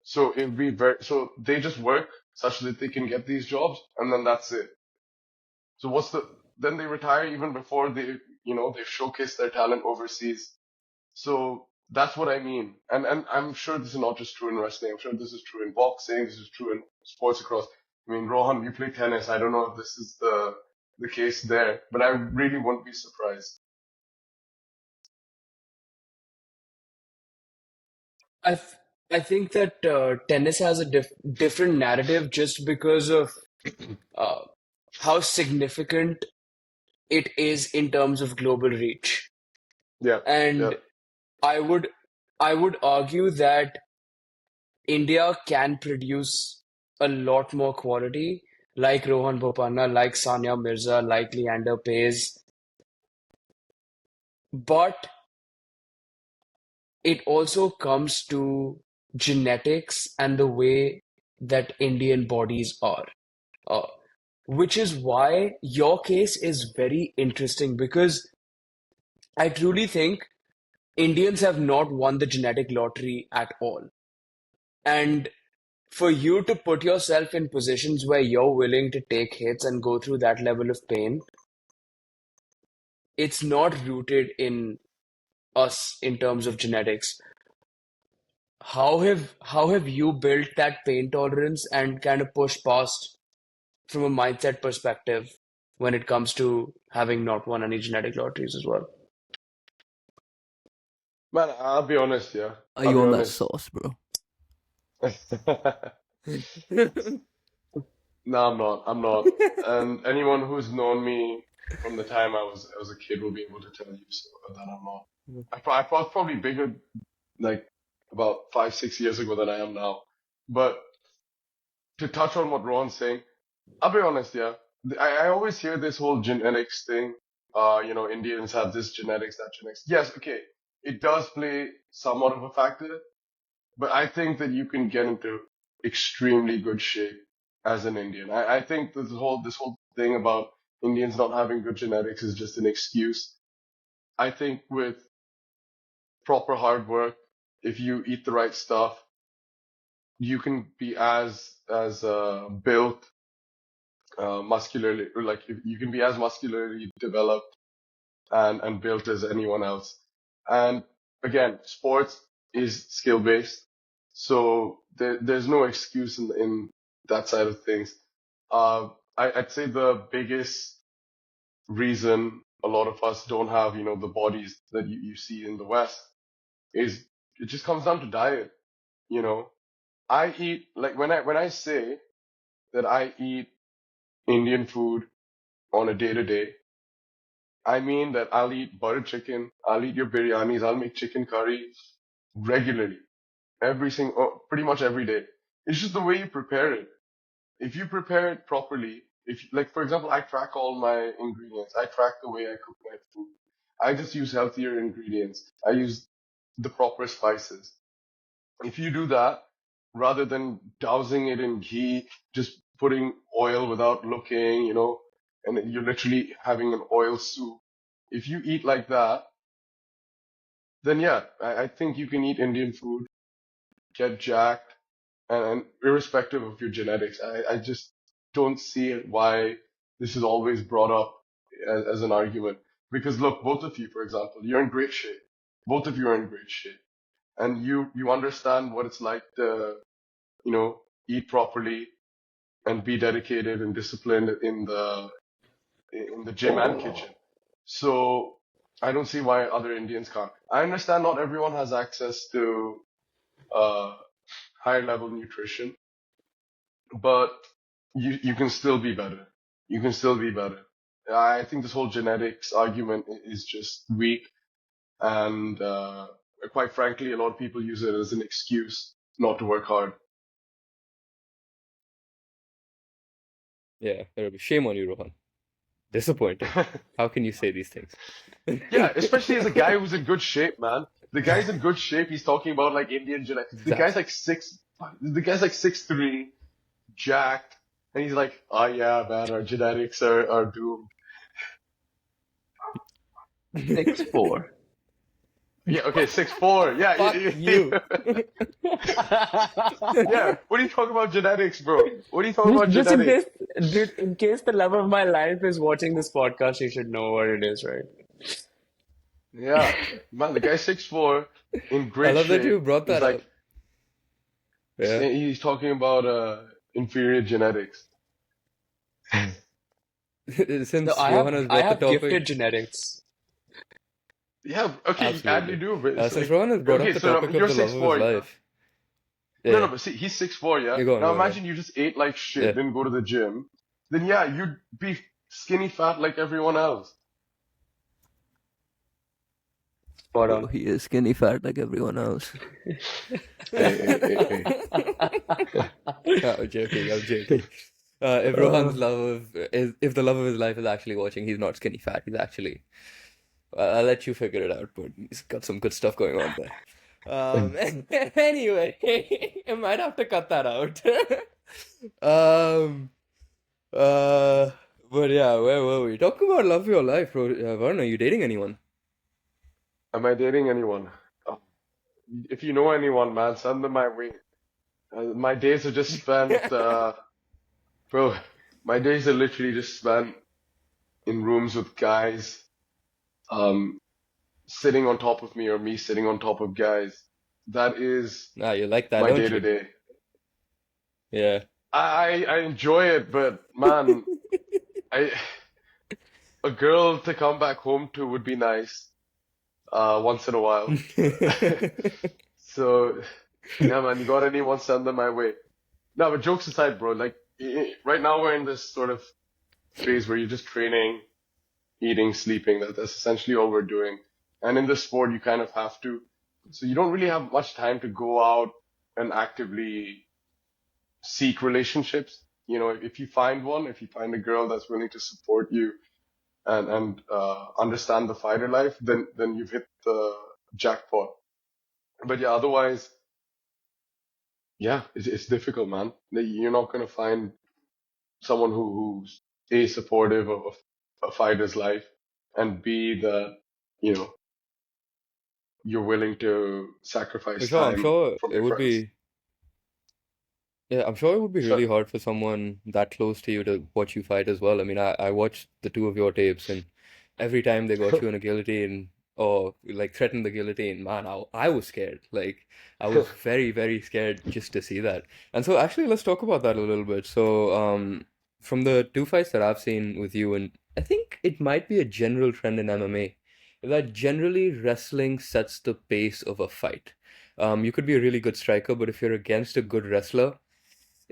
B: So it would be so they just work such that they can get these jobs, and then that's it. So then they retire even before they've showcased their talent overseas. So that's what I mean. And I'm sure this is not just true in wrestling. I'm sure this is true in boxing. This is true in sports across. I mean, Rohan, you play tennis. I don't know if this is the case there, but I really wouldn't be surprised.
C: I th I think that tennis has a different narrative just because of uh, how significant it is in terms of global reach.
B: Yeah, yeah.
C: And I would I would argue that India can produce a lot more quality, like Rohan Bopanna, like Sania Mirza, like Leander Paes, but it also comes to genetics and the way that Indian bodies are. Uh, which is why your case is very interesting because I truly think Indians have not won the genetic lottery at all. And for you to put yourself in positions where you're willing to take hits and go through that level of pain, it's not rooted in us in terms of genetics. How have you built that pain tolerance and kind of pushed past from a mindset perspective when it comes to having not won any genetic lotteries as well?
B: Man, I'll be honest, yeah.
A: Are
B: I'll
A: you
B: be
A: on that
B: honest.
A: sauce, bro?
B: No, I'm not. I'm not. And anyone who's known me from the time I was a kid will be able to tell you that I'm not. I was probably bigger like about 5, 6 years ago than I am now. But to touch on what Ron's saying, I'll be honest, yeah. I always hear this whole genetics thing. Indians have this genetics, that genetics. Yes, okay, it does play somewhat of a factor, but I think that you can get into extremely good shape as an Indian. I think this whole thing about Indians not having good genetics is just an excuse. I think with proper hard work, if you eat the right stuff, you can be as built muscularly, or like you can be as muscularly developed and built as anyone else. And again, sports is skill based, so there's no excuse in that side of things. I'd say the biggest reason a lot of us don't have, the bodies that you see in the West is it just comes down to diet. You know, I eat like when I say that I eat Indian food on a day to day, I mean that I'll eat butter chicken, I'll eat your biryanis, I'll make chicken curry regularly, pretty much every day. It's just the way you prepare it. If you prepare it properly, if like for example, I track all my ingredients, I track the way I cook my food. I just use healthier ingredients. I use the proper spices. If you do that, rather than dousing it in ghee, just putting oil without looking, and you're literally having an oil soup. If you eat like that, then yeah, I think you can eat Indian food, get jacked, and irrespective of your genetics. I just don't see why this is always brought up as an argument. Because look, both of you, for example, you're in great shape. Both of you are in great shape. And you understand what it's like to, eat properly and be dedicated and disciplined in the gym and kitchen. So I don't see why other Indians can't. I understand not everyone has access to uh, higher level nutrition, but you can still be better. You can still be better. I think this whole genetics argument is just weak, and quite frankly, a lot of people use it as an excuse not to work hard.
A: Yeah, shame on you, Rohan. Disappointing. How can you say these things?
B: Yeah, especially as a guy who's in good shape, man. The guy's in good shape. He's talking about like Indian genetics. The guy's
A: Exactly.
B: like six. The guy's like 6'3", jacked, and he's like, "Oh yeah, man, our genetics are doomed."
C: 6'4".
B: Yeah, okay, 6'4". Yeah,
A: Fuck you.
B: yeah. What are you talking about genetics, bro? What are you talking about
C: Just in
B: genetics?
C: case, dude, in case the love of my life is watching this podcast, you should know what it is, right?
B: Yeah, man, the guy's 6'4", in
A: I
B: great
A: love that
B: shape.
A: you brought
B: He's
A: that
B: like,
A: up. Yeah.
B: he's talking about inferior genetics.
C: No,
A: Since Rohan has
C: I
A: brought the
C: have gifted
A: topic,
C: genetics.
B: Yeah, okay, you sadly
A: absolutely.
B: do, but it's
A: Since
B: like,
A: Rohan has brought up
B: okay,
A: the
B: so now
A: topic of
B: you're
A: the love
B: six
A: of his
B: four, yeah?
A: life, yeah,
B: No,
A: yeah,
B: no, but see, he's 6'4", yeah?
A: you go on,
B: Now
A: go on,
B: imagine you just ate like
A: yeah.
B: shit, didn't go to the gym. Then yeah, you'd be skinny fat like everyone else.
C: Spot
A: Bro,
C: on.
A: he is skinny fat like everyone else.
B: Hey.
A: No, I'm joking, I'm joking. If
C: Uh,
A: Rohan's if the love of his life is actually watching, he's not skinny fat. He's actually, I'll let you figure it out, but he's got some good stuff going on there. Anyway, I might have to cut that out. Um, uh, but yeah, where were we? Talking about love of your life, bro. Varun, are you dating anyone?
B: Am I dating anyone? Oh, if you know anyone, man, send them my way. My days are just spent, bro, my days are literally just spent in rooms with guys, um, sitting on top of me or me sitting on top of guys. That is
A: Ah, you like that,
B: my
A: don't
B: day to
A: you?
B: day.
A: Yeah.
B: I enjoy it, but man, I a girl to come back home to would be nice, once in a while. So yeah, man, you got anyone, send them my way. No, but jokes aside, bro, like right now we're in this sort of phase where you're just training, eating, sleeping. That's essentially all we're doing. And in this sport, you kind of have to. So you don't really have much time to go out and actively seek relationships. You know, if you find one, if you find a girl that's willing to support you and understand the fighter life, then you've hit the jackpot. But yeah, otherwise, yeah, it's difficult, man. You're not gonna find someone who's A, supportive of a fighter's life, and B, that, you know, you're willing to
A: For
B: sacrifice
A: sure, I'm
B: time
A: sure
B: from
A: it
B: your
A: would
B: friends.
A: be. Yeah, I'm sure it would be
B: So
A: really hard for someone that close to you to watch you fight as well. I mean, I watched the two of your tapes, and every time they got you in a guillotine or like threatened the guillotine, man, I was scared. Like, I was very, very scared just to see that. And so, actually, let's talk about that a little bit. So, from the two fights that I've seen with you, and I think it might be a general trend in MMA, that generally wrestling sets the pace of a fight. You could be a really good striker, but if you're against a good wrestler,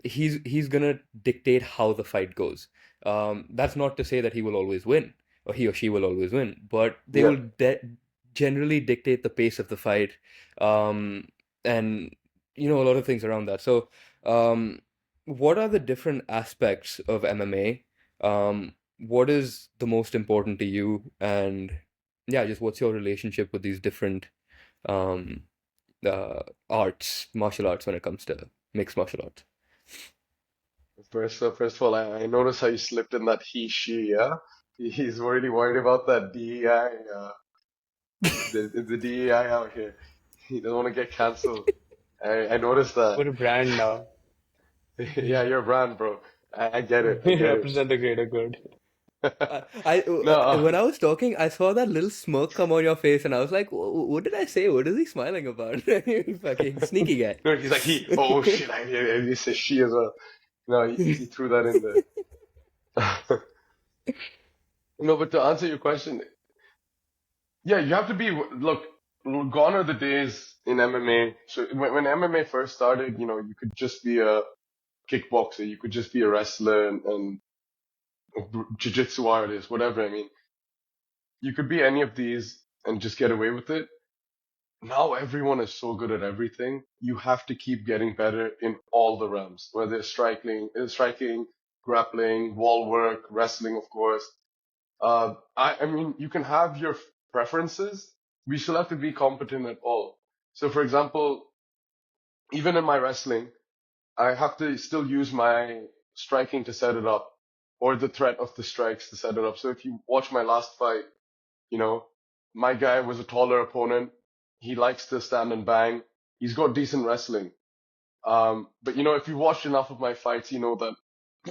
A: he's gonna dictate how the fight goes. That's not to say that he will always win or he or she will always win, but they
B: yeah,
A: will generally dictate the pace of the fight, um, and a lot of things around that. So, what are the different aspects of MMA? What is the most important to you? And yeah, just what's your relationship with these different um, martial arts when it comes to mixed martial arts?
B: first of all, I noticed how you slipped in that he, she, yeah? He's really worried about that DEI, the DEI out here. He doesn't want to get canceled. I noticed that.
C: what a brand now.
B: Yeah, you're a brand, bro. I get it. I
C: We
B: get
C: represent the greater good.
B: No,
A: When I was talking, I saw that little smirk come on your face, and I was like, What did I say? What is he smiling about?" You fucking sneaky guy.
B: no, he's like, oh shit, I said she as well. No, he threw that in there. No, but to answer your question, yeah, you have to be, look, gone are the days in MMA. So when MMA first started, you know, you could just be a kickboxer, you could just be a wrestler and jiu-jitsu artist, whatever. I mean, you could be any of these and just get away with it. Now everyone is so good at everything. You have to keep getting better in all the realms, whether it's striking, grappling, wall work, wrestling, of course. I mean, you can have your preferences. We still have to be competent at all. So, for example, even in my wrestling, I have to still use my striking to set it up, or the threat of the strikes to set it up. So if you watch my last fight, you know, my guy was a taller opponent. He likes to stand and bang. He's got decent wrestling. But you know, if you watched enough of my fights, you know that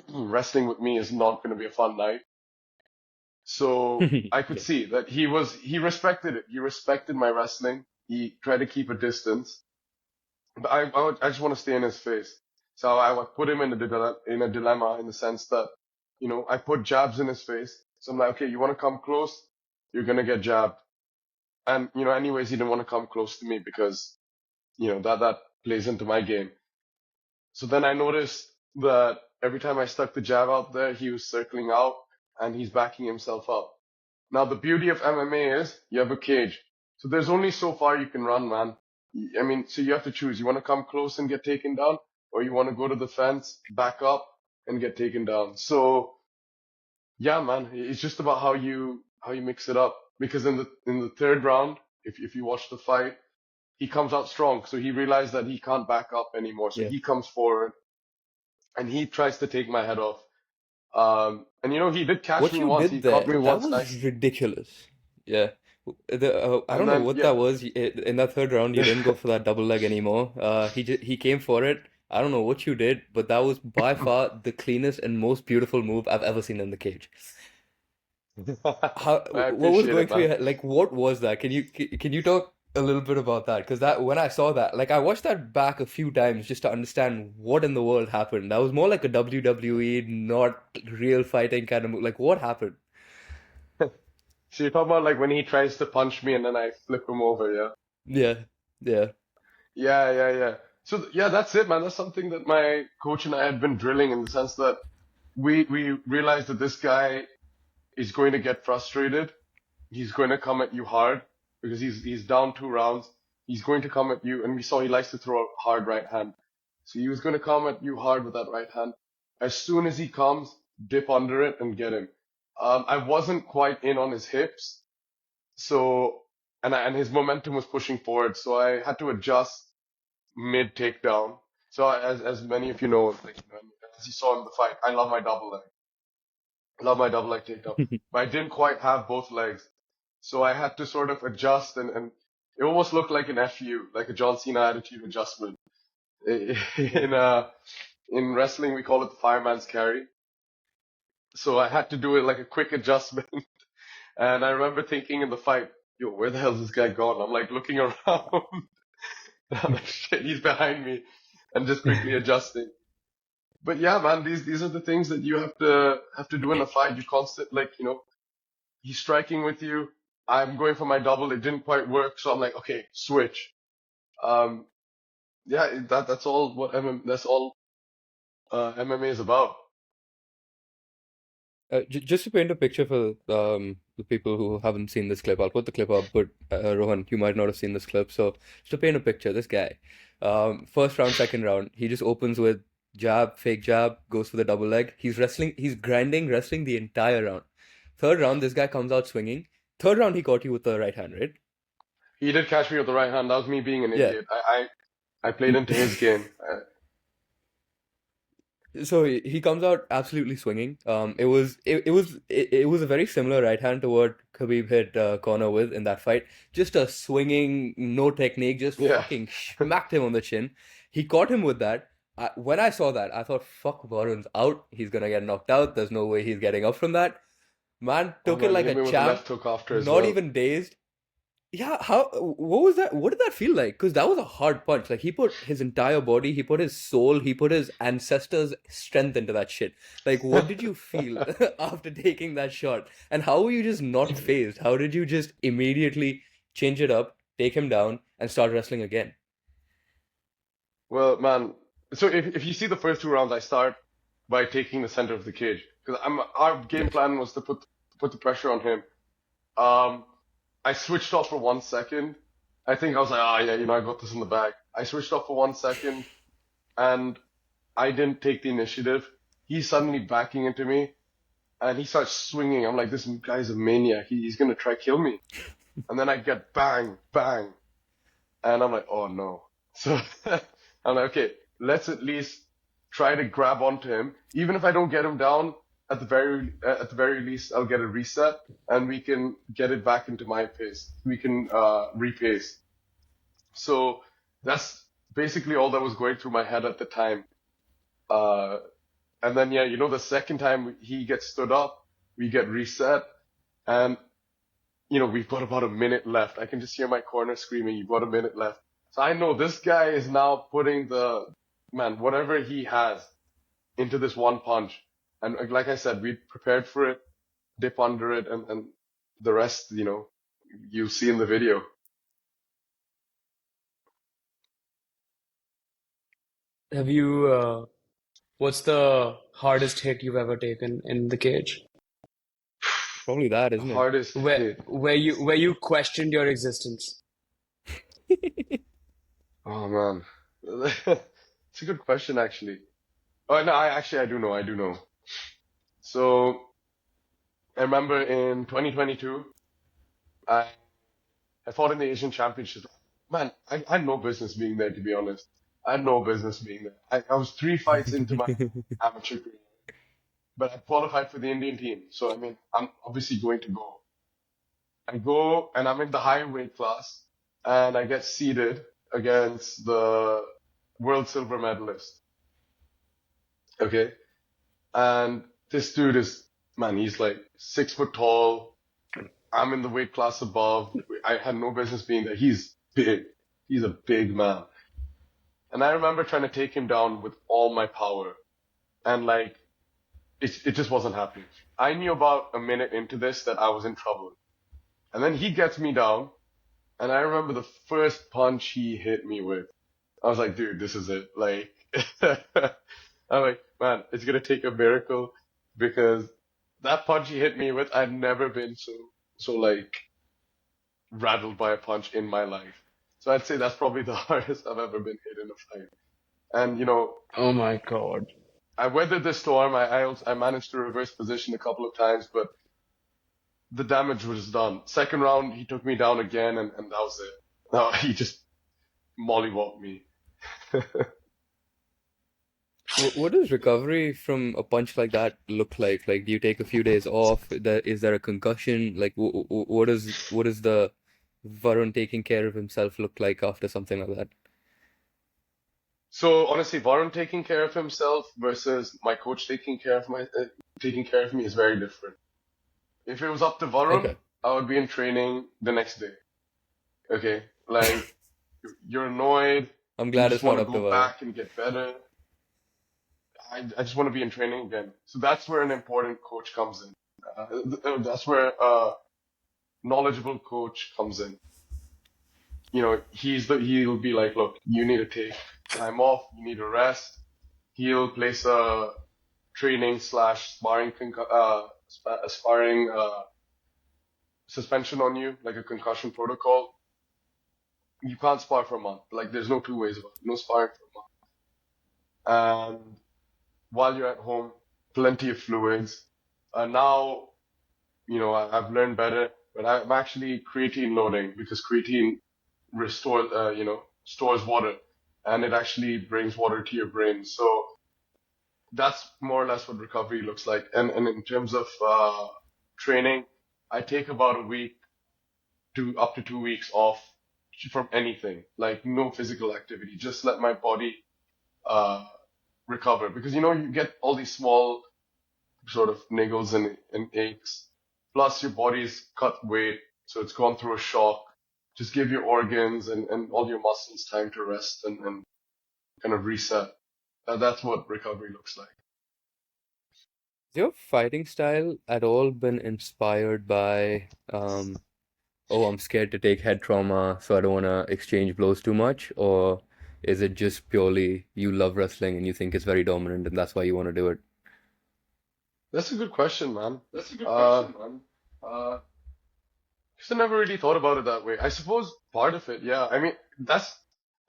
B: wrestling with me is not going to be a fun night. So I could
A: Yeah.
B: see that he respected it. He respected my wrestling. He tried to keep a distance. But I just want to stay in his face. So I would put him in in a dilemma in the sense that, you know, I put jabs in his face. So I'm like, okay, you want to come close? You're going to get jabbed. And, you know, anyways, he didn't want to come close to me because, you know, that plays into my game. So then I noticed that every time I stuck the jab out there, he was circling out and he's backing himself up. Now, the beauty of MMA is you have a cage. So there's only so far you can run, man. I mean, so you have to choose. You want to come close and get taken down, or you want to go to the fence, back up, and get taken down. So yeah, man, it's just about how you mix it up. Because in the third round, if you watch the fight, he comes out strong. So he realized that he can't back up anymore. So
A: Yeah.
B: he comes forward and he tries to take my head off. And you know, he did catch
A: What
B: me
A: you
B: once.
A: did
B: He caught
A: there,
B: me
A: that
B: once,
A: was
B: nice.
A: ridiculous. Yeah. I
B: And
A: don't know
B: then
A: what
B: yeah,
A: that was. In that third round, you didn't go for that double leg anymore. He came for it. I don't know what you did, but that was by far the cleanest and most beautiful move I've ever seen in the cage. How,
B: I
A: what was
B: appreciate
A: going
B: it,
A: through
B: man.
A: your head? Like, what was that? Can you talk a little bit about that? Because that when I saw that, like, I watched that back a few times just to understand what in the world happened. That was more like a WWE, not real fighting kind of move. Like, what happened?
B: So you're talking about like when he tries to punch me and then I flip him over, yeah?
A: Yeah, yeah.
B: Yeah. So yeah, that's it, man. That's something that my coach and I had been drilling in the sense that we realized that this guy is going to get frustrated. He's going to come at you hard because he's down 2 rounds. He's going to come at you, and we saw he likes to throw a hard right hand. So he was going to come at you hard with that right hand. As soon as he comes, dip under it and get him. I wasn't quite in on his hips, so and his momentum was pushing forward, so I had to adjust mid takedown. So as many of you know, like, you know, as you saw in the fight, I love my double leg. I love my double leg takedown. But I didn't quite have both legs. So I had to sort of adjust and it almost looked like an FU, like a John Cena attitude adjustment. In in wrestling we call it the fireman's carry. So I had to do it like a quick adjustment. And I remember thinking in the fight, yo, where the hell is this guy gone? I'm like looking around. I'm like, shit, he's behind me, and just quickly adjusting. But yeah, man, these are the things that you have to do in a fight. You constant like, you know, he's striking with you. I'm going for my double. It didn't quite work, so I'm like, okay, switch. Um, yeah, that's all what that's all MMA is about.
A: J just to paint a picture for the people who haven't seen this clip, I'll put the clip up, but Rohan, you might not have seen this clip. So just to paint a picture, this guy, first round, second round, he just opens with jab, fake jab, goes for the double leg. He's wrestling, he's grinding, wrestling the entire round. Third round, this guy comes out swinging. Third round, he caught you with the right hand, right?
B: He did catch me with the right hand. That was me being an
A: Yeah.
B: idiot. I played into his game.
A: So he comes out absolutely swinging. It was a very similar right hand to what Khabib hit Conor with in that fight. Just a swinging, no technique, just
B: Yeah.
A: fucking smacked him on the chin. He caught him with that. When I saw that, I thought, "Fuck, Varun's out. He's gonna get knocked out. There's no way he's getting up from that." Man
B: Oh
A: took it
B: man, he
A: like
B: hit
A: a
B: me with a
A: champ,
B: left hook after as
A: not
B: well.
A: even dazed. Yeah, how, what was that? What did that feel like? Because that was a hard punch. Like he put his entire body, he put his soul, he put his ancestors' strength into that shit. Like, what did you feel after taking that shot? And how were you just not phased? How did you just immediately change it up, take him down, and start wrestling again?
B: Well, man, so if you see the first 2 rounds, I start by taking the center of the cage because our game
A: Nice.
B: plan was to put the pressure on him. Um, I switched off for 1 second. I think I was like, ah, yeah, you know, I got this in the bag. I switched off for 1 second and I didn't take the initiative. He's suddenly backing into me and he starts swinging. I'm like, this guy's a maniac. He's gonna try kill me. And then I get bang, bang, and I'm like, oh no. So I'm like, okay, let's at least try to grab onto him. Even if I don't get him down, at the very least, I'll get a reset and we can get it back into my pace. We can repace. So that's basically all that was going through my head at the time. Uh, and then, yeah, the second time he gets stood up, we get reset, and, we've got about a minute left. I can just hear my corner screaming, "You've got a minute left." So I know this guy is now putting whatever he has into this one punch. And like I said, we prepared for it, dip under it, and the rest, you'll see in the video.
C: Have you, what's the hardest hit you've ever taken in the cage?
A: Probably that, isn't it?
B: Hardest
C: Where
B: hit.
C: where you questioned your existence?
B: Oh man, it's a good question actually. Oh no, I do know, I do know. So I remember in 2022, I I fought in the Asian Championship. Man, I had no business being there, to be honest. I had no business being there. I was 3 fights into my amateur career, but I qualified for the Indian team. So I mean, I'm obviously going to go. I go and I'm in the high weight class, and I get seeded against the world silver medalist. Okay. And this dude is, man, he's like 6 foot tall. I'm in the weight class above. I had no business being there. He's big. He's a big man. And I remember trying to take him down with all my power. And like, it just wasn't happening. I knew about a minute into this that I was in trouble. And then he gets me down. And I remember the first punch he hit me with. I was like, dude, this is it. Like, I'm like, man, it's gonna take a miracle because that punch he hit me with, I've never been so like rattled by a punch in my life. So I'd say that's probably the hardest I've ever been hit in a fight. And
C: Oh my God.
B: I weathered the storm. I managed to reverse position a couple of times, but the damage was done. Second round, he took me down again, and that was it. No, he just mollywopped me.
A: What does recovery from a punch like that look like? Like, do you take a few days off? Is there a concussion? Like, what is the Varun taking care of himself look like after something like that?
B: So honestly, Varun taking care of himself versus my coach taking care of me is very different. If it was up to Varun,
A: Okay,
B: I would be in training the next day. Okay, like you're annoyed,
A: I'm
B: you
A: glad
B: just
A: it's
B: want
A: not
B: to
A: up to
B: go
A: Varun.
B: back and get better. I just want to be in training again. So that's where an important coach comes in. That's where a knowledgeable coach comes in. He'll be like, look, you need to take time off, you need to rest. He'll place a training slash sparring suspension on you, like a concussion protocol. You can't spar for a month. Like there's no two ways about it. No sparring for a month. And while you're at home, plenty of fluids. Now, I've learned better, but I'm actually creatine loading because creatine stores water, and it actually brings water to your brain. So that's more or less what recovery looks like. And in terms of training, I take about a week to up to 2 weeks off from anything, like no physical activity. Just let my body uh, recover because you get all these small sort of niggles and aches. Plus your body's cut weight, so it's gone through a shock. Just give your organs and all your muscles time to rest and kind of reset. That's what recovery looks like.
A: Has your fighting style at all been inspired by, oh, I'm scared to take head trauma, so I don't want to exchange blows too much? Or is it just purely you love wrestling and you think it's very dominant and that's why you want to do it?
B: That's a good question, man.
C: That's a good
B: Uh,
C: question, man. Uh,
B: Because I never really thought about it that way. I suppose part of it, yeah. I mean,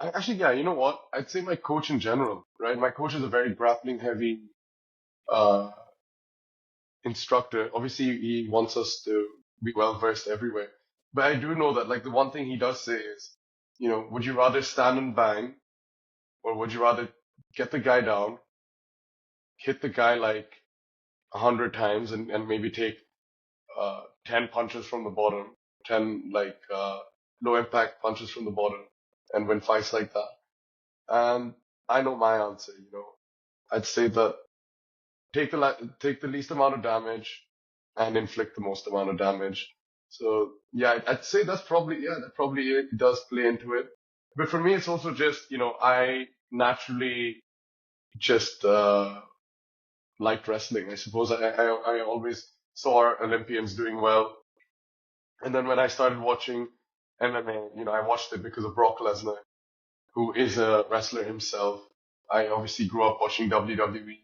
B: actually, yeah, you know what? I'd say my coach in general, right? My coach is a very grappling heavy, uh, instructor. Obviously, he wants us to be well versed everywhere. But I do know that, like, the one thing he does say is, would you rather stand and bang, or would you rather get the guy down, hit the guy like 100 times, and maybe take 10 punches from the bottom, 10 like low impact punches from the bottom, and win fights like that. And I know my answer, I'd say that take the least amount of damage and inflict the most amount of damage. So yeah, I'd say that probably it does play into it. But for me, it's also just, I naturally just liked wrestling. I suppose I always saw our Olympians doing well. And then when I started watching MMA, I watched it because of Brock Lesnar, who is a wrestler himself. I obviously grew up watching WWE,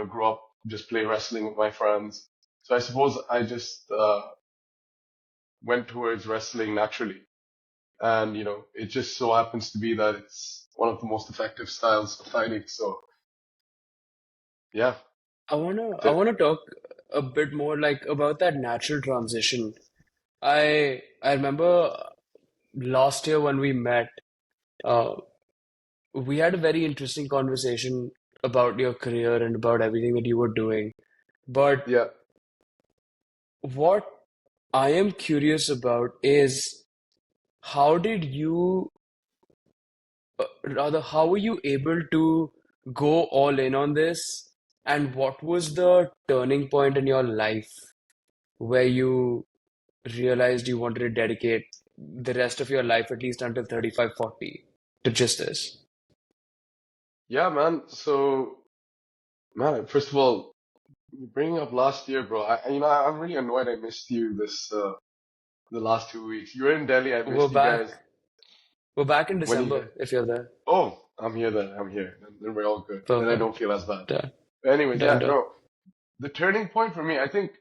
B: grew up just playing wrestling with my friends. So I suppose I just went towards wrestling naturally. And, it just so happens to be that it's one of the most effective styles of fighting. So yeah,
C: I wanna talk a bit more like about that natural transition. I remember last year when we met, uh, we had a very interesting conversation about your career and about everything that you were doing. But
B: yeah,
C: what I am curious about is how did you, rather, how were you able to go all in on this? And what was the turning point in your life where you realized you wanted to dedicate the rest of your life, at least until 35, 40, to just this?
B: yeah, man. So, man, first of all, bringing up last year, bro, I'm really annoyed I missed you the last 2 weeks. You were in Delhi. I
C: We're
B: missed you
C: back.
B: guys
C: We're back in
B: when you,
C: December, if you're there.
B: oh, I'm here then. I'm here. Then we're all good. Then I don't
C: Perfect.
B: feel as bad.
C: Done.
B: Anyways,
C: Done,
B: yeah,
C: done.
B: no. The turning point for me, I think,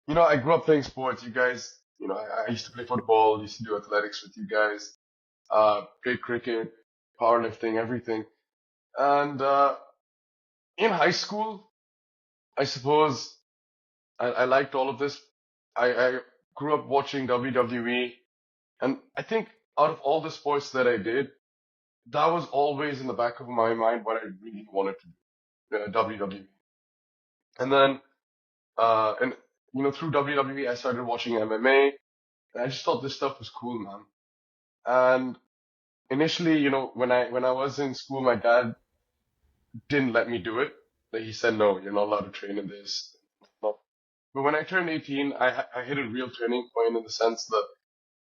B: I grew up playing sports. You guys, I used to play football, used to do athletics with you guys, played cricket, powerlifting, everything. And in high school, I suppose I liked all of this. I grew up watching WWE, and I think out of all the sports that I did, that was always in the back of my mind what I really wanted to do, WWE. And then, and through WWE, I started watching MMA, and I just thought this stuff was cool, man. And initially, when I was in school, my dad didn't let me do it. Like he said, no, you're not allowed to train in this. But when I turned 18, I hit a real turning point in the sense that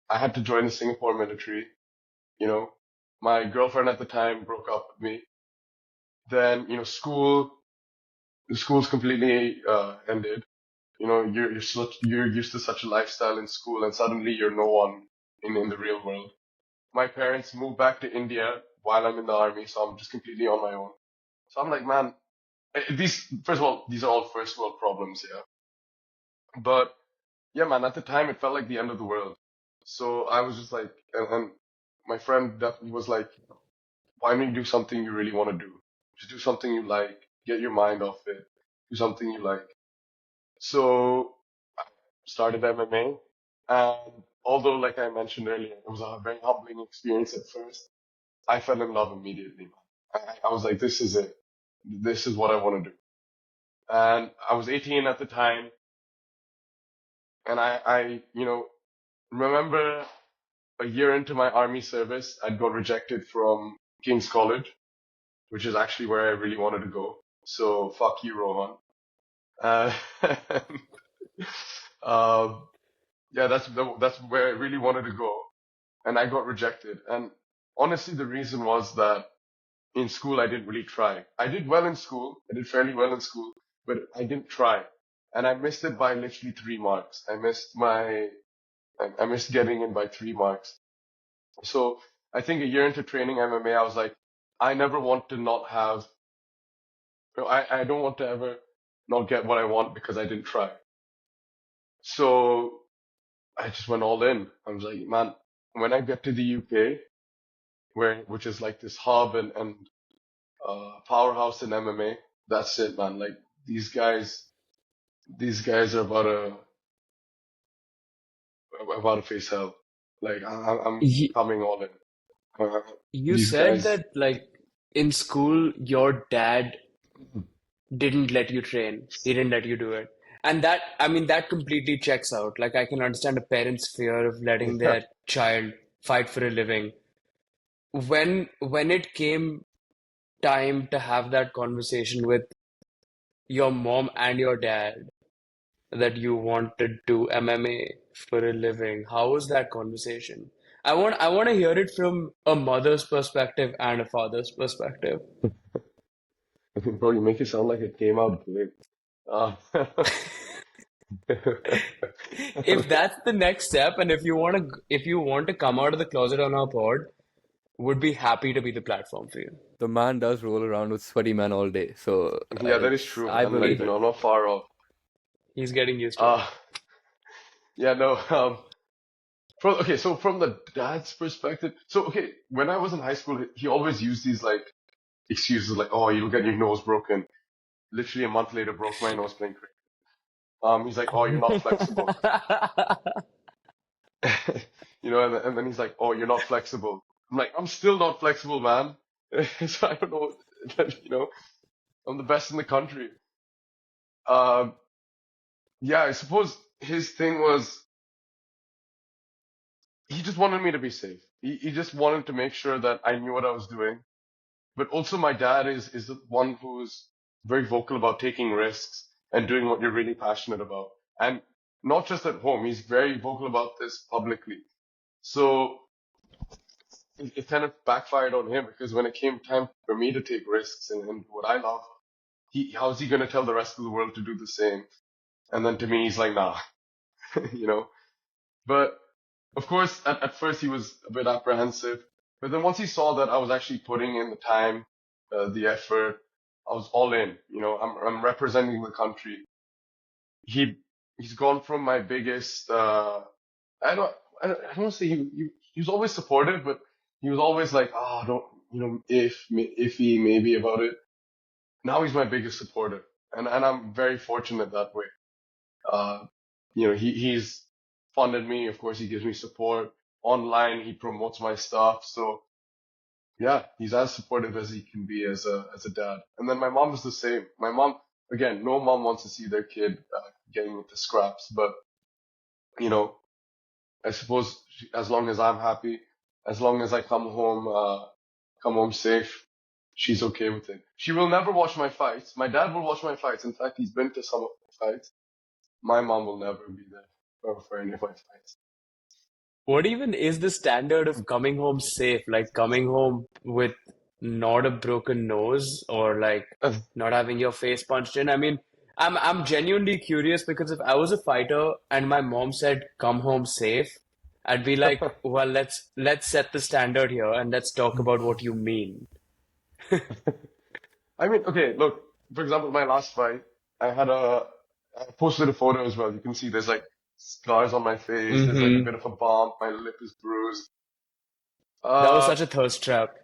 B: I had to join the Singapore military. You know, my girlfriend at the time broke up with me. Then, the school's completely ended. You're used to such a lifestyle in school, and suddenly you're no one in the real world. My parents moved back to India while I'm in the army, so I'm just completely on my own. So I'm like, man, these first of all, these are all first world problems, yeah. But yeah, man, at the time it felt like the end of the world. So I was just like, and my friend definitely was like, why don't you do something you really want to do? Just do something you like, get your mind off it, do something you like. So I started MMA, and although, like I mentioned earlier, it was a very humbling experience at first, I fell in love immediately, man. I was like, this is it. This is what I want to do. And I was 18 at the time, and I remember a year into my army service, I'd got rejected from King's College, which is actually where I really wanted to go. So fuck you, Rohan. Uh, um, yeah, that's where I really wanted to go, and I got rejected. And honestly, the reason was that in school I didn't really try. I did well in school. I did fairly well in school, but I didn't try, and I missed it by literally 3 marks. I missed getting in by 3 marks. So I think a year into training MMA, I was like, I never want to not have. I don't want to ever not get what I want because I didn't try. So I just went all in. I was like, man, when I get to the UK, which is like this hub and powerhouse in MMA, that's it, man. Like these guys, these guys are about to face hell. Like I'm
C: You,
B: coming all in. Uh,
C: you
B: these
C: said
B: guys,
C: that, like, in school, your dad didn't let you train. He didn't let you do it. And that, I mean, that completely checks out. Like, I can understand a parent's fear of letting
B: yeah,
C: their child fight for a living. when it came time to have that conversation with your mom and your dad that you wanted to MMA for a living, how was that conversation? I want to hear it from a mother's perspective and a father's perspective.
B: Bro, you make it sound like it came out great. Uh,
C: If that's the next step, and if you want to come out of the closet on our pod, would be happy to be the platform for you.
A: The man does roll around with sweaty men all day, so
B: yeah, that is true,
A: I
B: man. Like,
A: believe
B: you
A: it.
B: know, I'm not far off.
C: He's getting used to it.
B: Uh, yeah, no. So from the dad's perspective, so okay, when I was in high school, he always used these like excuses like, "Oh, you'll get your nose broken." Literally a month later, broke my nose playing cricket. He's like, "Oh, you're not flexible," and then he's like, "Oh, you're not flexible." I'm like, "I'm still not flexible, man." So I don't know, I'm the best in the country. Um, yeah, I suppose his thing was he just wanted me to be safe. He just wanted to make sure that I knew what I was doing. But also my dad is the one who's very vocal about taking risks and doing what you're really passionate about. And not just at home, he's very vocal about this publicly. So it kind of backfired on him because when it came time for me to take risks and what I love, how's he going to tell the rest of the world to do the same? And then to me, he's like, nah, you know. But of course, at first he was a bit apprehensive. But then once he saw that I was actually putting in the time, the effort, I was all in. I'm representing the country. He he's gone from my biggest. I don't I don't want to say he was always supportive, but he was always like, oh, don't iffy maybe about it. Now he's my biggest supporter, and I'm very fortunate that way. Uh, he's funded me. Of course, he gives me support online. He promotes my stuff. So yeah, he's as supportive as he can be as a dad. And then my mom is the same. My mom, again, no mom wants to see their kid getting into scraps. But you know, I suppose as long as I'm happy, as long as I come home safe, she's okay with it. She will never watch my fights. My dad will watch my fights. In fact, he's been to some of my fights. My mom will never be there for any of my fights.
C: What even is the standard of coming home safe? Like coming home with not a broken nose or like not having your face punched in? I mean, I'm genuinely curious because if I was a fighter and my mom said come home safe, I'd be like, well, let's set the standard here and let's talk about what you mean.
B: I mean, okay, look, for example, my last fight, I posted a photo as well. You can see there's like scars on my face. There's like a
C: Hmm.
B: bit of a bump. My lip is bruised.
C: That was
B: Uh,
C: such a thirst trap.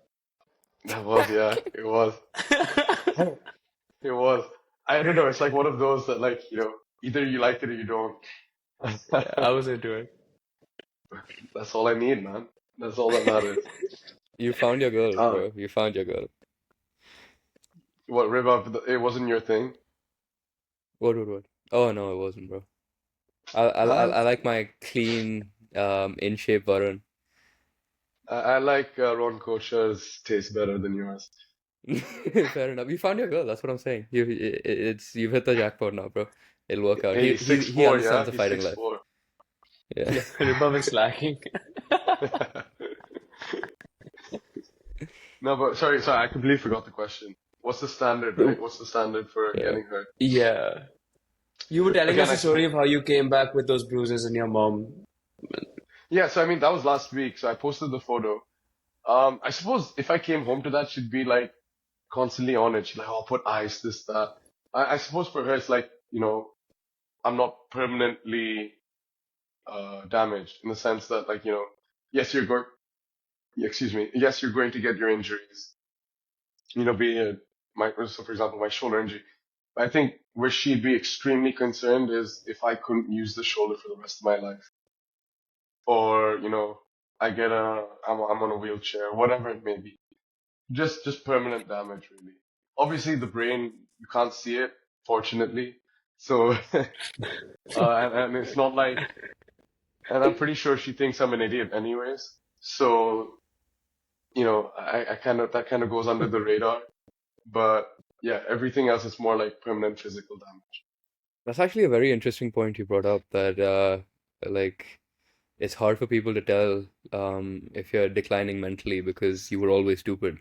B: that was, yeah, it was. It was. I don't know. It's like one of those that like, either you like it or you don't.
C: Yeah, I was into it.
B: That's all I need, man. That's all that matters.
A: You found your girl,
B: Uh,
A: bro. You found your girl.
B: what, rib up, it wasn't your thing?
A: What? Oh no, it wasn't, bro.
B: I,
A: I like my clean, in shape Varun.
B: I like Ron Kocha's taste better than yours.
A: Fair enough. You found your girl. That's what I'm saying. You've hit the jackpot now, bro. It'll work out.
B: Hey, he's
A: He
B: 6'4",
A: understands
B: yeah?
A: the
B: He's
A: fighting
B: six
A: life.
B: four.
A: Yeah.
C: Ribov is slacking.
B: No, but sorry, I completely forgot the question. What's the standard, right? What's the standard for
A: Yeah.
B: getting hurt?
C: Yeah. You were telling
B: Again,
C: us
B: I
C: a story
B: suppose,
C: of how you came back with those bruises in your mom.
B: yeah, so I mean, that was last week, so I posted the photo. I suppose if I came home to that, she'd be like constantly on it. She'd like, oh, put ice, this, that. I suppose for her, it's like, I'm not permanently damaged in the sense that, like, yes, excuse me, yes, you're going to get your injuries, be it so for example, my shoulder injury. I think where she'd be extremely concerned is if I couldn't use the shoulder for the rest of my life, or I'm on a wheelchair, whatever it may be. Just permanent damage, really. Obviously, the brain you can't see it, fortunately. So, and it's not like, and I'm pretty sure she thinks I'm an idiot, anyways. So that kind of goes under the radar. But yeah, everything else is more like permanent physical damage.
A: That's actually a very interesting point you brought up that like it's hard for people to tell if you're declining mentally because you were always stupid.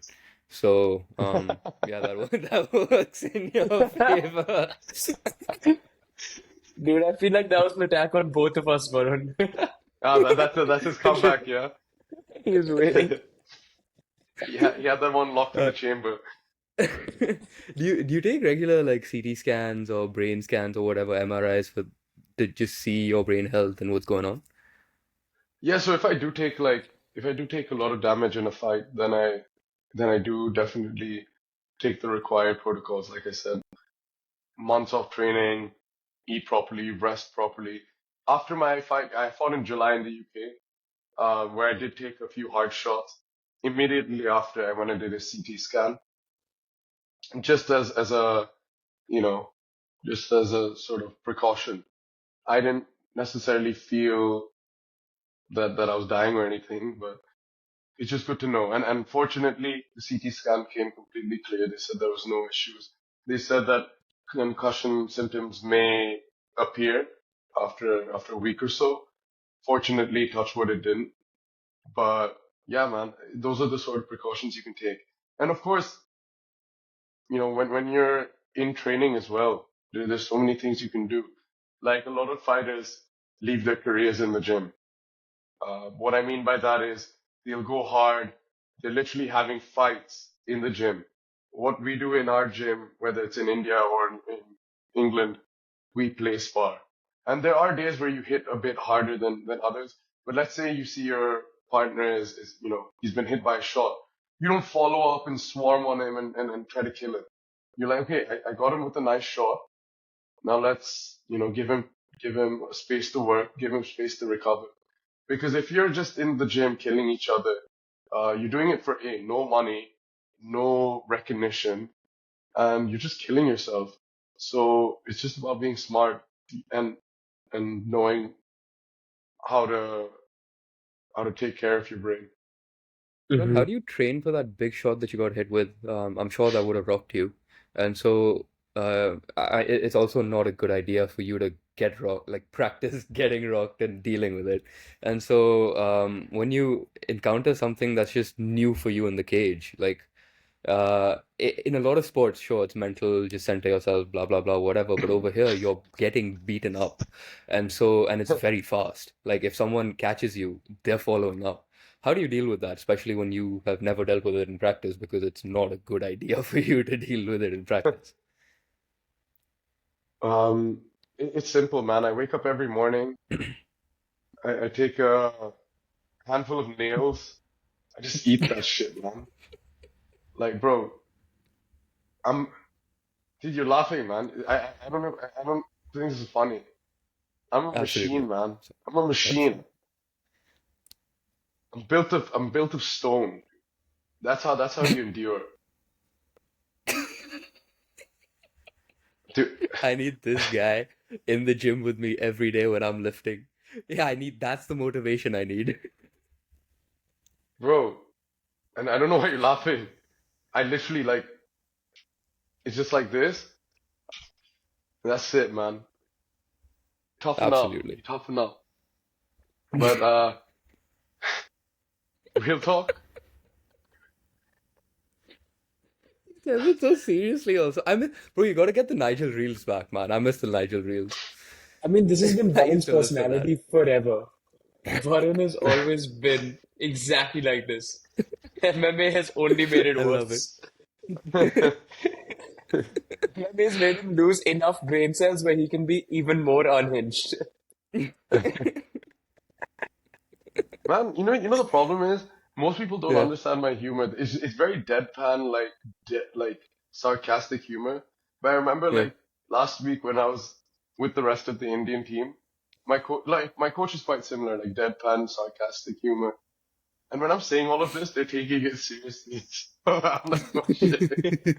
A: So yeah, that works in your favor.
C: Dude, I feel like that was an attack on both of us, Varun.
B: That's his comeback, yeah.
C: He was waiting.
B: He had that one locked in the
A: Uh,
B: chamber.
A: do you take regular like CT scans or brain scans or whatever MRIs for to just see your brain health and what's going on?
B: Yeah, so if I do take a lot of damage in a fight, then I do definitely take the required protocols, like I said, months of training, eat properly, rest properly. After my fight, I fought in July in the UK, where I did take a few hard shots. Immediately after, I went and did a CT scan, just as a, you know, just as a sort of precaution. I didn't necessarily feel that I was dying or anything, but it's just good to know. And fortunately, the CT scan came completely clear. They said there was no issues. They said that concussion symptoms may appear after a week or so. Fortunately, touch wood, it didn't. But yeah, man, those are the sort of precautions you can take. And of course, when you're in training as well, there's so many things you can do. Like a lot of fighters leave their careers in the gym. What I mean by that is they'll go hard. They're literally having fights in the gym. What we do in our gym, whether it's in India or in England, we play spar. And there are days where you hit a bit harder than others. But let's say you see your partner he's been hit by a shot. You don't follow up and swarm on him and try to kill him. You're like, okay, I got him with a nice shot. Now let's, give him space to work, give him space to recover. Because if you're just in the gym killing each other, you're doing it for no money, no recognition, and you're just killing yourself. So it's just about being smart and knowing how to take care of your brain.
A: Well, how do you train for that big shot that you got hit with? I'm sure that would have rocked you. And so it's also not a good idea for you to get rocked, like practice getting rocked and dealing with it. And so when you encounter something that's just new for you in the cage, like in a lot of sports, sure, it's mental, just center yourself, blah, blah, blah, whatever. But over here, you're getting beaten up. And it's very fast. Like if someone catches you, they're following up. How do you deal with that, especially when you have never dealt with it in practice? Because it's not a good idea for you to deal with it in practice.
B: It's simple, man. I wake up every morning. I take a handful of nails. I just eat that shit, man. Like, bro, I'm, dude, you're laughing, man. I don't know. I don't think this is funny. I'm a
A: Absolutely.
B: machine, man.
A: So
B: I'm a
A: that's
B: machine. I'm built of stone. That's how you endure. Dude,
A: I need this guy in the gym with me every day when I'm lifting. Yeah, that's the motivation I need.
B: bro, and I don't know why you're laughing. I literally like it's just like this. That's it, man. Toughen up. You
A: Absolutely.
B: toughen up. But real talk,
A: Yeah, but so seriously also. I mean, bro, you gotta get the Nigel Reels back, man. I miss the Nigel Reels.
C: I mean, this has been
A: I used
C: Varun's
A: to live for that.
C: personality forever. Varun has always been exactly like this. MMA has only made it
A: I love it.
C: worse. MMA has made him lose enough brain cells where he can be even more unhinged.
B: man. The problem is most people don't
A: Yeah,
B: understand my humor. It's very deadpan, like like sarcastic humor. But I remember
A: yeah.
B: like last week when I was with the rest of the Indian team, my coach is quite similar, like deadpan, sarcastic humor. And when I'm saying all of this, they're taking it seriously. So I'm like, oh shit.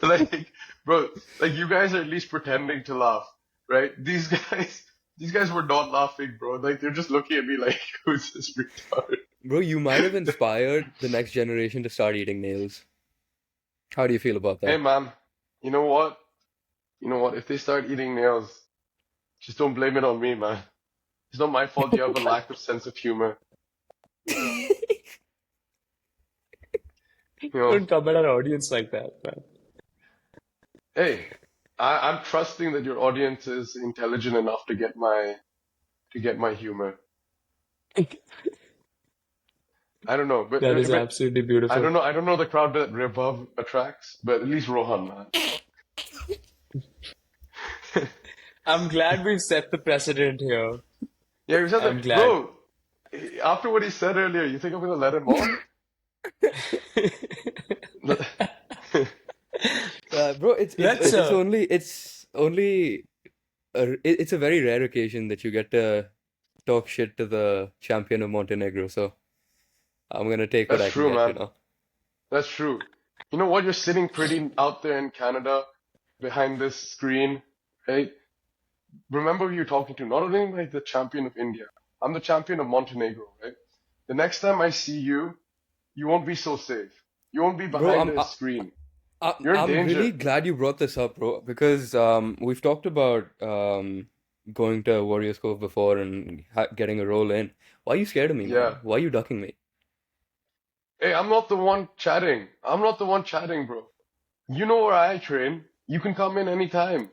B: Like, bro, like you guys are at least pretending to laugh, right? These guys, these guys were not laughing, bro. Like they're just looking at me like, who's this retard?
A: Bro, you might have inspired the next generation to start eating nails. How do you feel about
B: Hey
A: that?
B: man, you know what? You know what? If they start eating nails, just don't blame it on me, man. It's not my fault you have a lack of sense of humor. You know,
C: Don't come at our audience like that, man.
B: hey, I'm trusting that your audience is intelligent enough to get my humor. I don't know,
C: That is
B: but
C: absolutely beautiful.
B: I don't know the crowd that Rebuff attracts, but at least Rohan, man.
C: I'm glad we've set the precedent here.
B: Yeah, you said
C: I'm
B: that,
C: glad.
B: bro. After what he said earlier, you think I'm gonna let him off?
A: Bro,
C: Let's
A: it's a very rare occasion that you get to talk shit to the champion of Montenegro. So I'm gonna take what
B: That's
A: I can
B: true,
A: get,
B: man. That's true. You know what? You're sitting pretty out there in Canada behind this screen, right? Remember who you're talking to. Not only like the champion of India, I'm the champion of Montenegro, right? The next time I see you, you won't be so safe. You won't be
A: Bro,
B: behind a screen. You're in
A: I'm really
B: danger.
A: glad you brought this up, bro, because we've talked about going to Warriors Cove before and ha getting a role in. Why are you scared of me,
B: Yeah.
A: man? Why are you ducking me?
B: Hey, I'm not the one chatting. I'm not the one chatting, bro. You know where I train. You can come in anytime.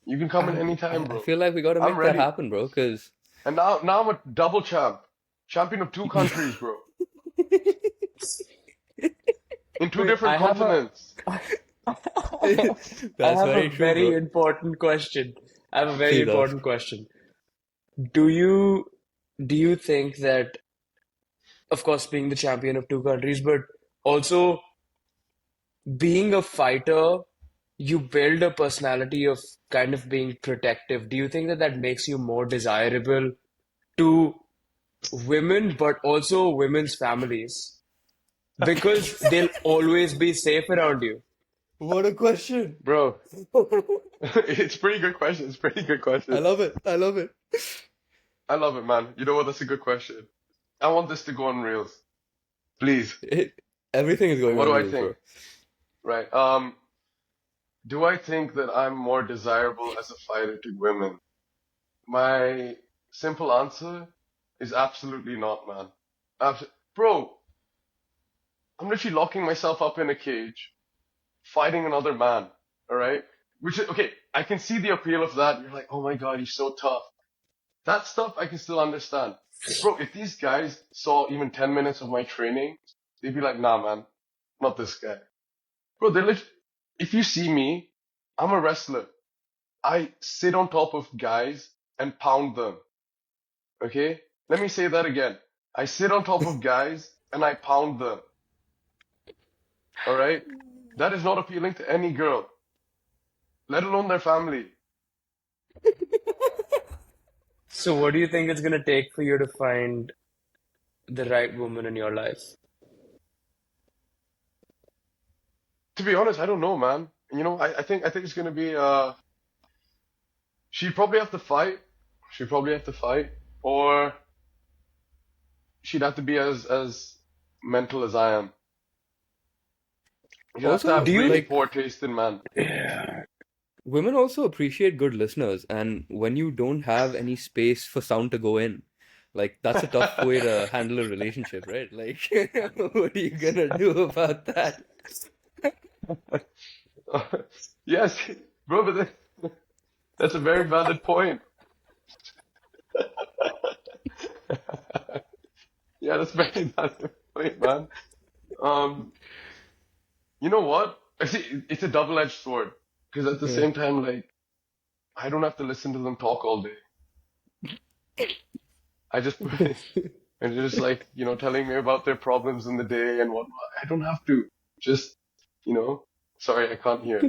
B: You can come in anytime,
A: I
B: bro.
A: feel like we got to
B: I'm
A: make that
B: ready.
A: happen, bro, because
B: And now I'm a double champ. Champion of two countries, bro. In two
C: Wait,
B: different continents.
C: I
A: that's
C: have a
A: very true,
C: very
A: bro.
C: important question. I have a very
A: Please ask.
C: important question. Do you do you think that, of course, being the champion of two countries, but also being a fighter, you build a personality of kind of being protective. Do you think that that makes you more desirable to women, but also women's families? Because they'll always be safe around you.
A: What a question.
B: Bro, it's a pretty good question. It's a pretty good
A: I
B: question.
A: love it. I love it.
B: I love it, man. You know what? That's a good question. I want this to go on Reels. Please.
A: It everything is going
B: What
A: on
B: do I
A: reels,
B: think?
A: bro.
B: Right. Do I think that I'm more desirable as a fighter to women? My simple answer is absolutely not, man. Bro, I'm literally locking myself up in a cage, fighting another man. All right. Which is okay. I can see the appeal of that. You're like, oh my God, he's so tough. That stuff I can still understand. Bro, if these guys saw even 10 minutes of my training, they'd be like, nah, man, not this guy. Bro, if you see me, I'm a wrestler. I sit on top of guys and pound them. Okay? Let me say that again. I sit on top of guys and I pound them. Alright? That is not appealing to any girl, let alone their family.
C: So, what do you think it's going to take for you to find the right woman in your life?
B: To be honest, I don't know, man. You know, I think it's gonna be she'd probably have to fight. She'd probably have to fight. Or she'd have to be as mental as I am. She'd have to
A: Also,
C: Do
B: have
C: you?
B: really
A: like
B: poor taste in man.
A: women also appreciate good listeners, and when you don't have any space for sound to go in, like that's a tough way to handle a relationship, right? Like, what are you gonna do about that?
B: Yes, bro, but that's a very valid point. Yeah, that's a very valid point, man. Um, you know what? I see, it's a double-edged sword. Because at the
A: Yeah.
B: same time, like, I don't have to listen to them talk all day. I just and just like, you know, telling me about their problems in the day and whatnot. I don't have to. Just, you know, sorry, I can't hear.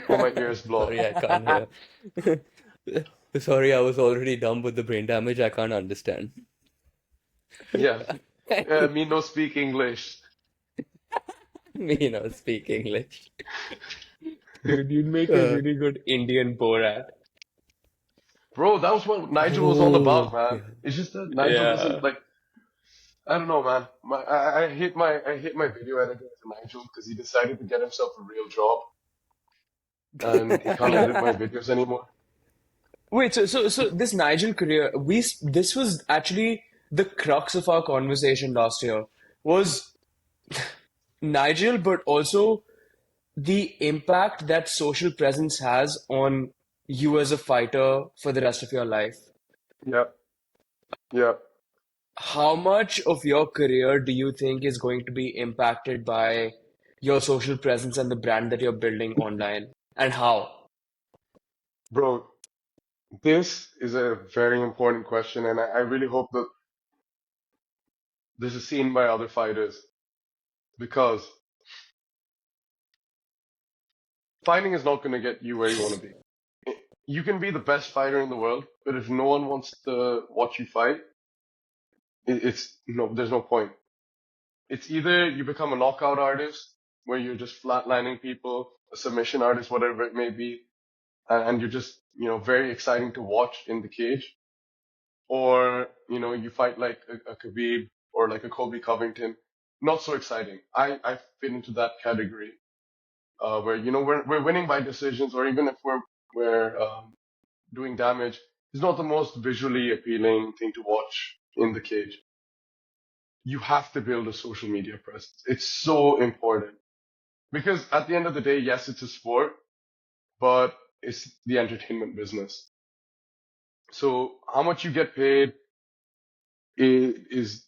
B: Or my ears blocked.
A: Sorry, I can't hear. Sorry, I was already dumb with the brain damage. I can't understand.
B: Yeah. Me no speak English.
A: Me not speak English.
C: Dude, you'd make a
A: Uh,
C: really good Indian Borat.
B: Bro, that was what Nigel was all about,
A: Oh,
B: man.
A: yeah.
B: It's just that Nigel
C: Yeah.
B: doesn't like. I don't know, man. I hate my video editor to Nigel because he decided to get himself a real job and he can't edit my videos anymore.
C: Wait, so this Nigel career, this was actually the crux of our conversation last year, was Nigel, but also the impact that social presence has on you as a fighter for the rest of your life.
B: Yep, yep.
C: How much of your career do you think is going to be impacted by your social presence and the brand that you're building online? And how?
B: Bro, this is a very important question, and I really hope that this is seen by other fighters because fighting is not going to get you where you want to be. You can be the best fighter in the world, but if no one wants to watch you fight, it's no, there's no point. It's either you become a knockout artist where you're just flatlining people, a submission artist, whatever it may be, and you're just, very exciting to watch in the cage, or, you fight like a Khabib or like a Colby Covington. Not so exciting. I fit into that category, where, we're winning by decisions, or even if we're doing damage, it's not the most visually appealing thing to watch in the cage. You have to build a social media presence. It's so important because at the end of the day, yes, it's a sport, but it's the entertainment business. So how much you get paid is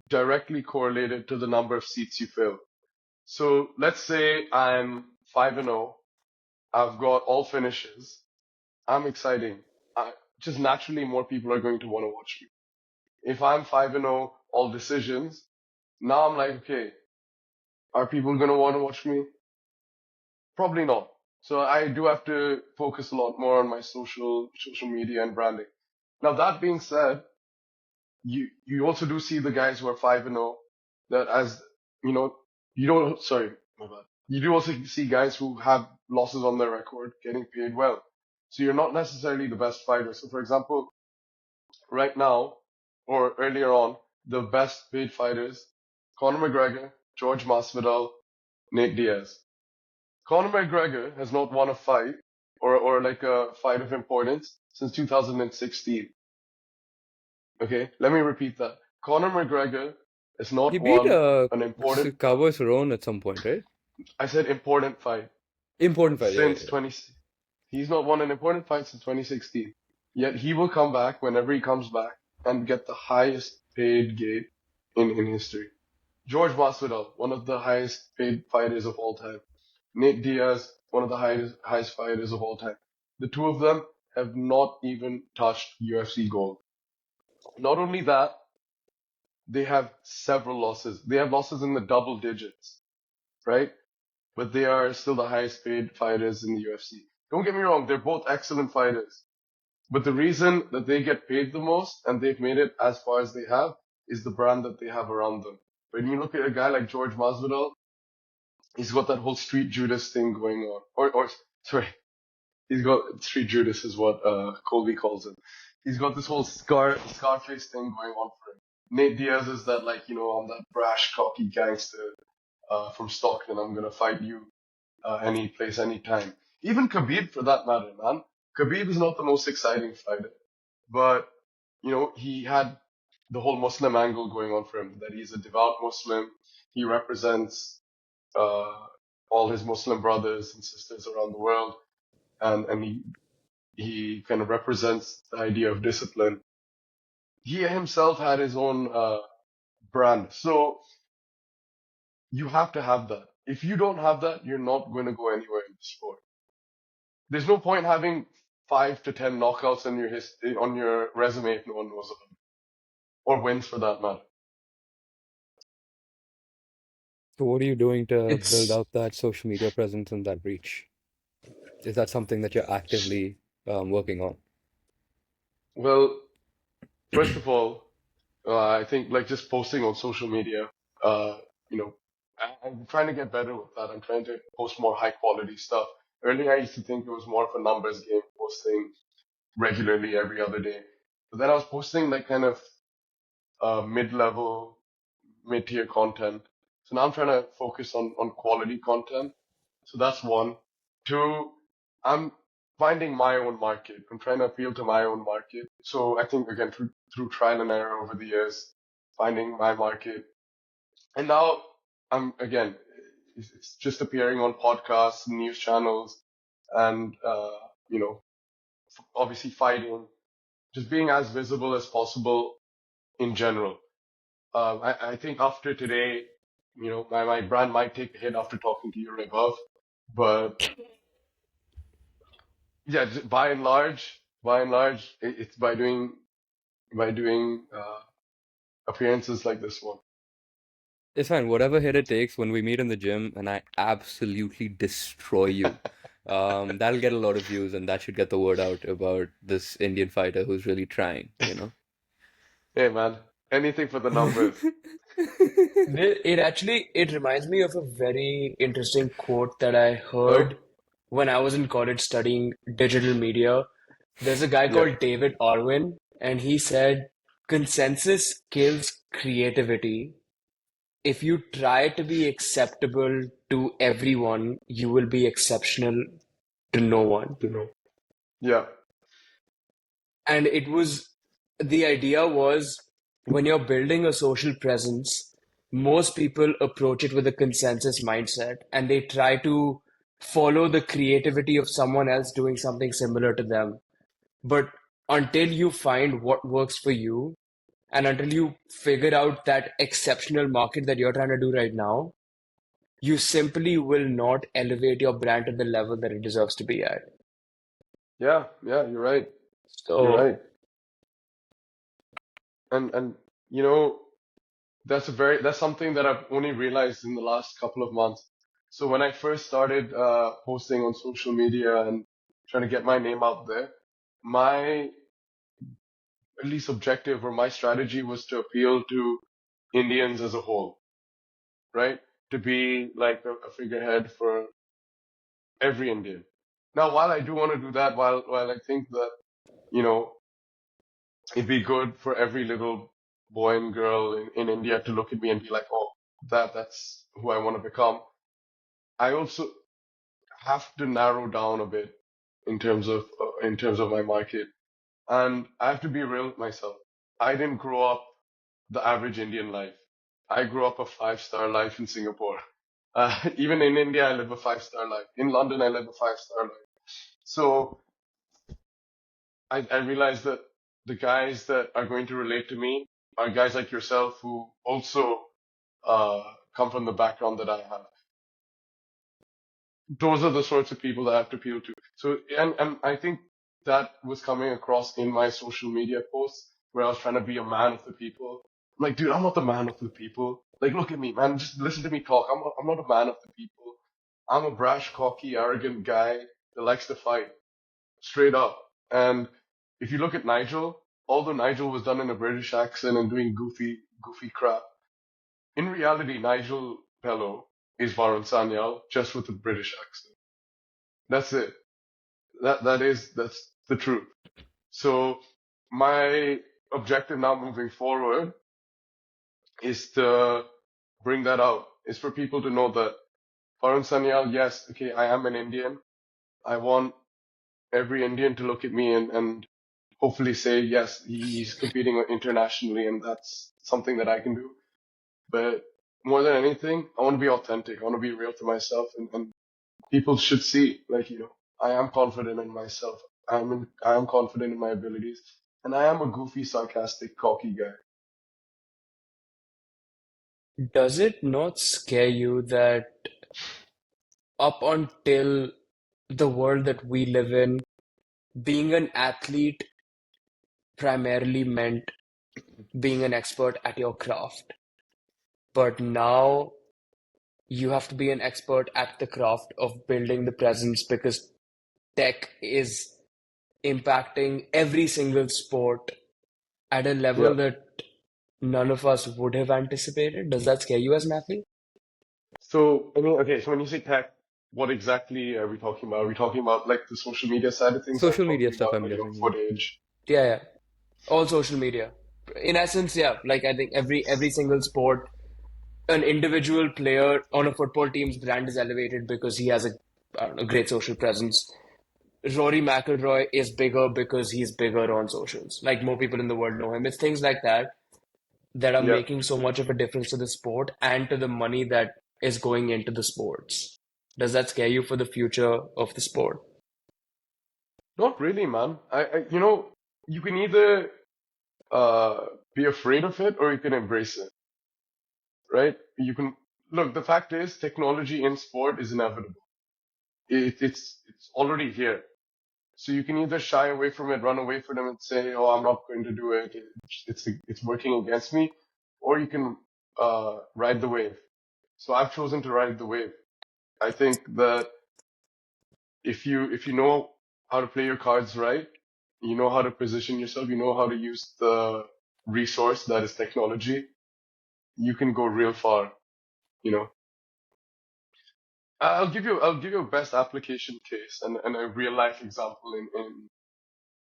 B: directly correlated to the number of seats you fill. So let's say I'm 5-0, I've got all finishes, I'm exciting. Just naturally more people are going to want to watch me. If I'm 5-0, all decisions, now I'm like, okay, are people going to want to watch me? Probably not. So I do have to focus a lot more on my social media and branding. Now that being said, you also do see the guys who are 5-0 that, as you know, you don't, sorry, my bad. You do also see guys who have losses on their record getting paid well. So you're not necessarily the best fighter. So for example, right now or earlier on, the best paid fighters: Conor McGregor, George Masvidal, Nate Diaz. Conor McGregor has not won a fight or like a fight of importance since 2016. Okay, let me repeat that. Conor McGregor has
A: He
B: not
A: beat
B: won an important,
A: Cowboys Cerrone at some point, right?
B: I said important fight,
A: Important fight, yeah,
B: since
A: yeah,
B: 20. He's not won an important fight since 2016. Yet he will come back whenever he comes back and get the highest paid gate in history. George Masvidal, one of the highest paid fighters of all time. Nate Diaz, one of the highest fighters of all time. The two of them have not even touched UFC gold. Not only that, they have several losses. They have losses in the double digits, right? But they are still the highest paid fighters in the UFC. Don't get me wrong, they're both excellent fighters. But the reason that they get paid the most and they've made it as far as they have is the brand that they have around them. When you look at a guy like George Masvidal, he's got that whole Street Judas thing going on. Or sorry, he's got Street Judas is what Colby calls him. He's got this whole Scarface thing going on for him. Nate Diaz is that, like, I'm that brash, cocky gangster from Stockton. I'm gonna fight you any place, anytime. Even Khabib, for that matter, man. Khabib is not the most exciting fighter, but he had the whole Muslim angle going on for him. That he's a devout Muslim. He represents uh, all his Muslim brothers and sisters around the world, and he kind of represents the idea of discipline. He himself had his own brand, so you have to have that. If you don't have that, you're not going to go anywhere in the sport. There's no point having 5 to 10 knockouts on your resume if no one knows about it, or wins for that matter.
A: So what are you doing to build
C: It's
A: out that social media presence and that reach? Is that something that you're actively working on?
B: Well, first of all, I think like just posting on social media, uh, you know, I'm trying to get better with that. I'm trying to post more high quality stuff. Earlier, I used to think it was more of a numbers game posting, regularly every other day. But then I was posting like kind of mid-level, mid-tier content. So now I'm trying to focus on quality content. So that's one. Two, I'm finding my own market. I'm trying to appeal to my own market. So I think again through trial and error over the years, finding my market. And now I'm again, it's just appearing on podcasts, news channels, and you know, obviously fighting, just being as visible as possible in general. I think after today, my brand might take a hit after talking to you or above, but yeah, by and large, it's by doing appearances like this one.
A: It's fine. Whatever hit it takes when we meet in the gym and I absolutely destroy you. That'll get a lot of views and that should get the word out about this Indian fighter who's really trying, you know?
B: Hey man, anything for the numbers.
C: It reminds me of a very interesting quote that I
B: Oh,
C: heard when I was in college studying digital media. There's a guy
B: yeah,
C: called David Arwin, and he said, consensus kills creativity. If you try to be acceptable to everyone, you will be exceptional to no one.
B: yeah,
C: And the idea was when you're building a social presence, most people approach it with a consensus mindset and they try to follow the creativity of someone else doing something similar to them. But until you find what works for you and until you figure out that exceptional market that you're trying to do right now, you simply will not elevate your brand to the level that it deserves to be at.
B: yeah. You're right. You're
C: So,
B: right. And you know, that's something that I've only realized in the last couple of months. So when I first started posting on social media and trying to get my name out there, my at least objective or my strategy was to appeal to Indians as a whole, right? To be like a figurehead for every Indian. Now, while I do want to do that, while I think that, you know, it'd be good for every little boy and girl in India to look at me and be like, oh, that's who I want to become. I also have to narrow down a bit in terms of my market, and I have to be real with myself. I didn't grow up the average Indian life. I grew up a five-star life in Singapore. Even in India, I live a five-star life. In London, I live a five-star life. So I realized that the guys that are going to relate to me are guys like yourself who also uh, come from the background that I have. Those are the sorts of people that I have to appeal to. So, and I think that was coming across in my social media posts where I was trying to be a man of the people. I'm like, dude, I'm not the man of the people. Like, look at me, man. Just listen to me talk. I'm not a man of the people. I'm a brash, cocky, arrogant guy that likes to fight, straight up. And if you look at Nigel, although Nigel was done in a British accent and doing goofy crap, in reality, Nigel Pello is Varun Sanyal just with a British accent. That's it. That's the truth. So my objective now moving forward is to bring that out. Is for people to know that Varun Sanyal, yes, okay, I am an Indian. I want every Indian to look at me and hopefully say, yes, he's competing internationally and that's something that I can do. But more than anything, I want to be authentic. I want to be real to myself and people should see, like, I am confident in myself. I am confident in my abilities, and I am a goofy, sarcastic, cocky guy.
C: does it not scare you that up until the world that we live in, being an athlete primarily meant being an expert at your craft? But now you have to be an expert at the craft of building the presence because tech is impacting every single sport at a
B: Yeah.
C: level that none of us would have anticipated. Does that scare you as an athlete?
B: So I mean, okay. So when you say tech, what exactly are we talking about? Are we talking about like the social media side of things? Are we
A: Social media
B: talking
A: stuff,
B: about,
A: I'm guessing.
B: footage?
C: Yeah, yeah. All social media. In essence, yeah. Like I think every single sport, an individual player on a football team's brand is elevated because he has a, I don't know, great social presence. Rory McIlroy is bigger because he's bigger on socials. Like more people in the world know him. It's things like that that are
B: Yeah.
C: making so much of a difference to the sport and to the money that is going into the sports. Does that scare you for the future of the sport?
B: Not really, man. You can either uh, be afraid of it or you can embrace it, right? You can look. The fact is, technology in sport is inevitable. It's already here. So you can either shy away from it, run away from it, and say, "Oh, I'm not going to do it. It's working against me," or you can ride the wave. So I've chosen to ride the wave. I think that if you know how to play your cards right, you know how to position yourself, you know how to use the resource that is technology, you can go real far. You know, I'll give you a best application case and a real life example in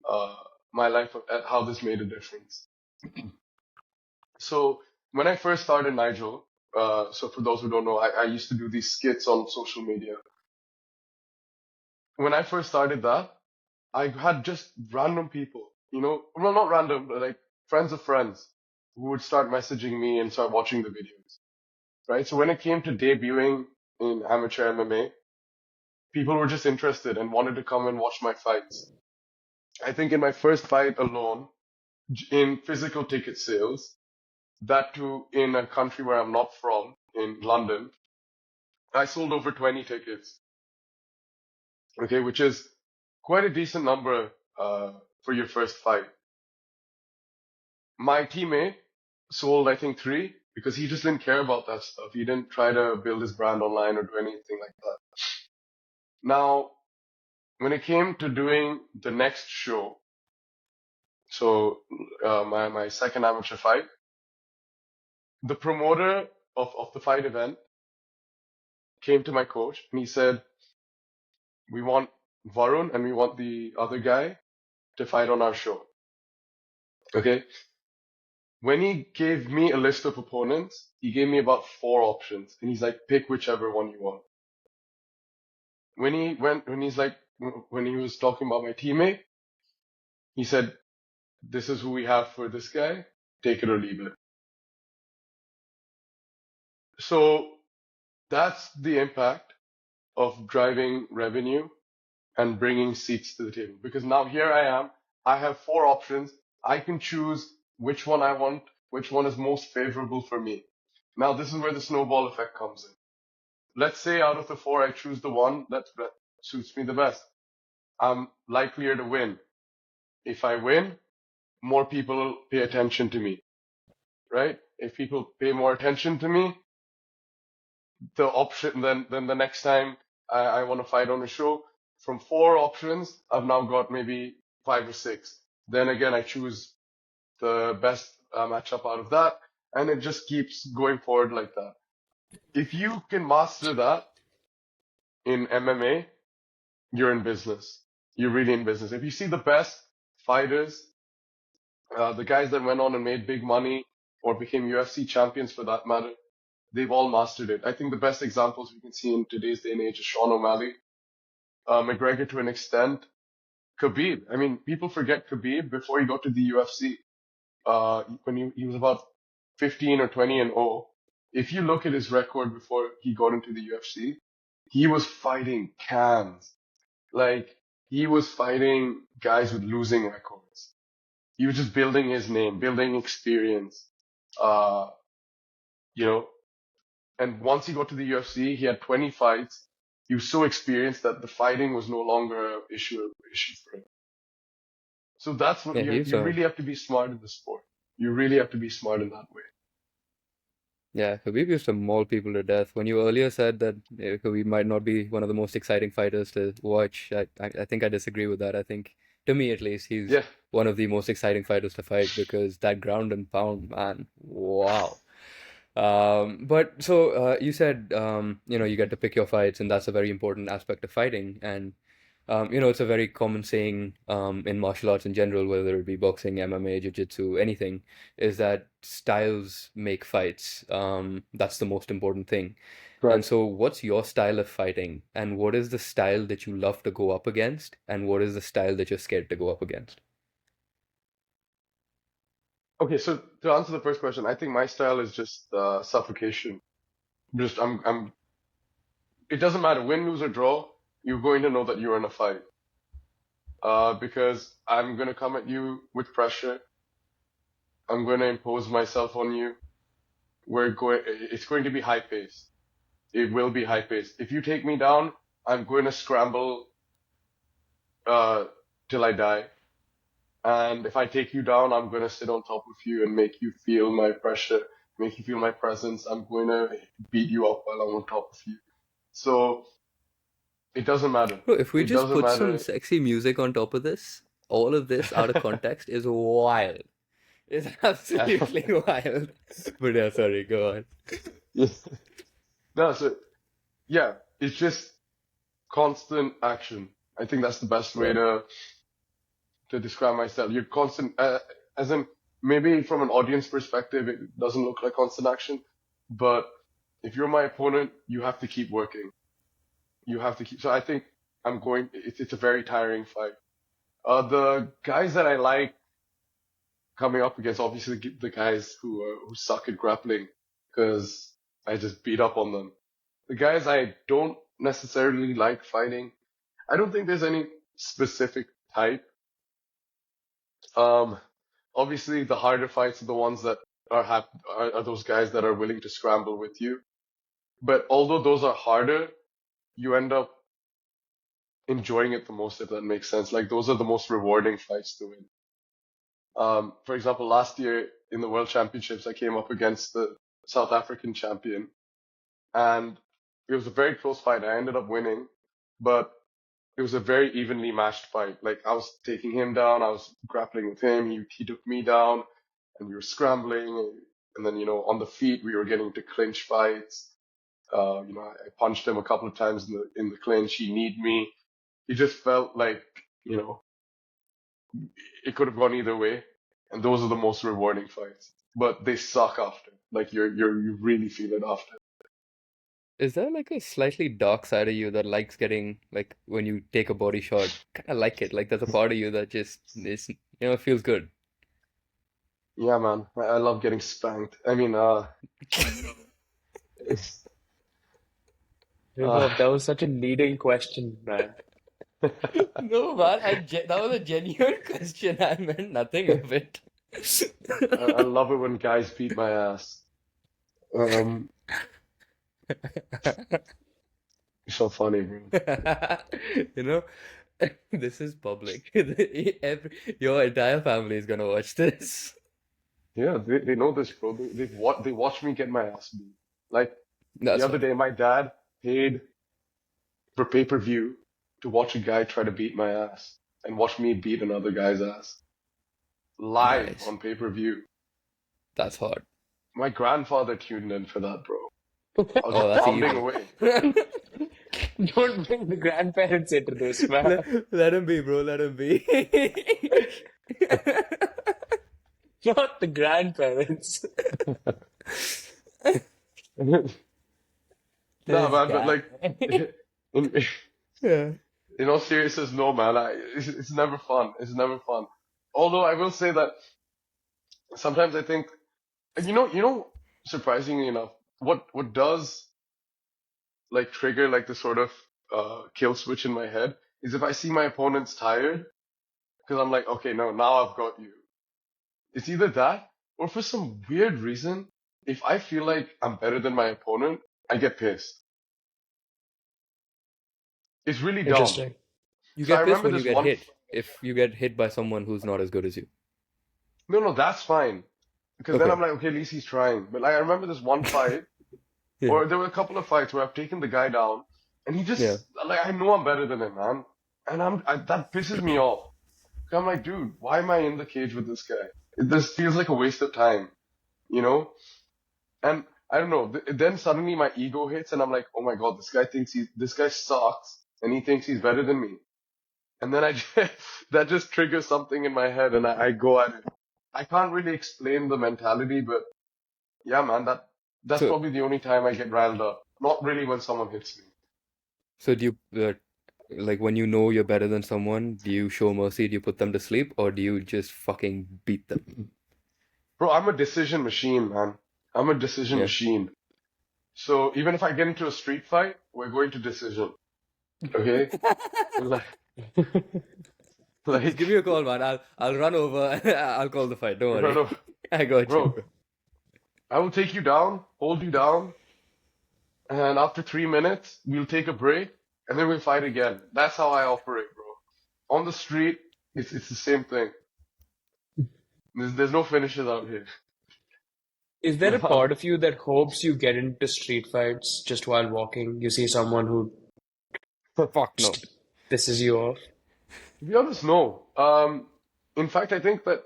B: uh, my life of how this made a difference. So when I first started Nigel, so for those who don't know, I used to do these skits on social media. When I first started that, I had just random people, well, not random, but like friends of friends who would start messaging me and start watching the videos, right? So when it came to debuting in amateur MMA, people were just interested and wanted to come and watch my fights. I think in my first fight alone, in physical ticket sales, that too in a country where I'm not from, in London, I sold over 20 tickets, okay, which is quite a decent number for your first fight. My teammate sold, I think, three because he just didn't care about that stuff. He didn't try to build his brand online or do anything like that. Now, when it came to doing the next show, so my second amateur fight, the promoter of the fight event came to my coach and he said, "We want Varun and we want the other guy to fight on our show." Okay. When he gave me a list of opponents, he gave me about four options and he's like, "Pick whichever one you want." When he was talking about my teammate, he said, "This is who we have for this guy. Take it or leave it." So that's the impact of driving revenue and bringing seats to the table. Because now here I am. I have four options. I can choose which one I want, which one is most favorable for me. Now this is where the snowball effect comes in. Let's say out of the four, I choose the one that suits me the best. I'm likelier to win. If I win, more people pay attention to me, right? If people pay more attention to me, the option then the next time I want to fight on a show, from four options, I've now got maybe five or six. Then again, I choose the best matchup out of that, and it just keeps going forward like that. If you can master that in MMA, you're in business. You're really in business. If you see the best fighters, the guys that went on and made big money or became UFC champions for that matter, they've all mastered it. I think the best examples we can see in today's day and age is Sean O'Malley, McGregor to an extent, Khabib. I mean, people forget Khabib before he got to the UFC. When he was about 15 or 20 and 0. If you look at his record before he got into the UFC, he was fighting cans. Like, he was fighting guys with losing records. He was just building his name, building experience. Uh, you know, and once he got to the UFC, he had 20 fights. He was so experienced that the fighting was no longer an issue for him. So that's what
A: Yeah, he's
B: you
A: a
B: really have to be smart in the sport. You really have to be smart in that way.
A: Yeah, Khabib used to maul people to death. When you earlier said that Khabib might not be one of the most exciting fighters to watch, I think I disagree with that. I think, to me at least, he's
B: Yeah,
A: one of the most exciting fighters to fight because that ground and pound, man, wow. But so you said you get to pick your fights, and that's a very important aspect of fighting. And it's a very common saying in martial arts in general, whether it be boxing, MMA, jiu-jitsu, anything, is that styles make fights. That's the most important thing. And
B: Correct.
A: so, what's your style of fighting, and what is the style that you love to go up against, and what is the style that you're scared to go up against?
B: Okay, so to answer the first question, I think my style is just suffocation. Just I'm. It doesn't matter win, lose, or draw. You're going to know that you're in a fight. Because I'm gonna come at you with pressure. I'm going to impose myself on you. It's going to be high paced. It will be high paced. If you take me down, I'm going to scramble, uh, till I die. And if I take you down, I'm going to sit on top of you and make you feel my pressure, make you feel my presence. I'm going to beat you up while I'm on top of you. So it doesn't matter.
A: Bro, if we
B: It
A: just
B: doesn't
A: put some
B: matter.
A: sexy music on top of this, all of this out of context is wild. It's absolutely wild. But yeah, sorry, go on.
B: Yes. No, so yeah, it's just constant action. I think that's the best way
A: Right.
B: to describe myself. You're constant, as in maybe from an audience perspective, it doesn't look like constant action, but if you're my opponent, you have to keep working. You have to keep. So I think it's a very tiring fight. The guys that I like coming up against, obviously the guys who suck at grappling, because I just beat up on them. The guys I don't necessarily like fighting. I don't think there's any specific type. Um, Obviously, the harder fights are the ones that are those guys that are willing to scramble with you. But although those are harder, you end up enjoying it the most, if that makes sense. Like those are the most rewarding fights to win. For example, last year in the World Championships, I came up against the South African champion, and it was a very close fight. I ended up winning, but it was a very evenly matched fight. Like I was taking him down, I was grappling with him, he took me down, and we were scrambling, and then on the feet we were getting to clinch fights. I punched him a couple of times in the clinch. He kneed me. It just felt like you know it could have gone either way, and those are the most rewarding fights. But they suck after. Like you really feel it after.
A: Is there like a slightly dark side of you that likes getting like when you take a body shot, kind of like it? Like there's a part of you that just is, feels good.
B: Yeah, man. I love getting spanked. I mean, it's, uh,
C: Vibhav, that was such a leading question, man.
A: No, man, that was a genuine question. I meant nothing of it.
B: I love it when guys beat my ass. Um, it's so funny, bro.
A: You know, this is public. Your entire family is gonna watch this.
B: Yeah, they know this, bro. They watch me get my ass beat. Like the
A: That's
B: other
A: funny.
B: day, my dad paid for pay-per-view to watch a guy try to beat my ass and watch me beat another guy's ass live
A: Nice.
B: on pay-per-view.
A: That's hard.
B: My grandfather tuned in for that, bro. I was
A: Oh,
B: just
A: that's
B: pounding
A: evil.
B: away.
C: Don't bring the grandparents into this, man.
A: Let him be, bro. Let him be.
C: Not the grandparents.
B: Nah,
A: This
B: man, but
A: guy.
B: like, in,
A: Yeah.
B: in all seriousness, no, man. It's never fun. It's never fun. Although I will say that sometimes I think, surprisingly enough, what does like trigger like the sort of kill switch in my head is if I see my opponent's tired, because I'm like, okay, no, now I've got you. It's either that or for some weird reason, if I feel like I'm better than my opponent, I get pissed. It's really dumb.
C: Interesting.
A: You
B: So I
A: get pissed
B: remember
A: when you
B: this
A: get
B: one.
A: hit. If you get hit by someone who's not as good as you.
B: No, no, that's fine. Because then
A: Okay.
B: I'm like, okay, at least he's trying. But like, I remember this one fight,
A: Yeah.
B: or there were a couple of fights where I've taken the guy down, and he
A: Yeah.
B: just like I know I'm better than him, man, and that pisses me off. I'm like, dude, why am I in the cage with this guy? This feels like a waste of time, you know? And I don't know. Then suddenly my ego hits, and I'm like, oh my god, this guy sucks, and he thinks he's better than me. And then that just triggers something in my head, and I go at it. I can't really explain the mentality, but yeah, man, that's
A: So,
B: probably the only time I get riled up. Not really when someone hits me.
A: so do you like when you know you're better than someone, do you show mercy? Do you put them to sleep, or do you just fucking beat them?
B: Bro, I'm a decision machine, man. I'm a decision
A: Yeah.
B: machine. So even if I get into a street fight, we're going to decision. Okay? Like,
A: Just give me
B: like,
A: a call, man. I'll run over. I'll call the fight. Don't worry.
B: bro,
A: I got you.
B: bro, I will take you down, hold you down, and after 3 minutes, we'll take a break, and then we'll fight again. That's how I operate, bro. On the street, it's the same thing. There's no finishes out here.
C: Is there a part of you that hopes you get into street fights just while walking? You see someone who
A: Fuck no.
C: just pisses you off?
B: To be honest, no. In fact, I think that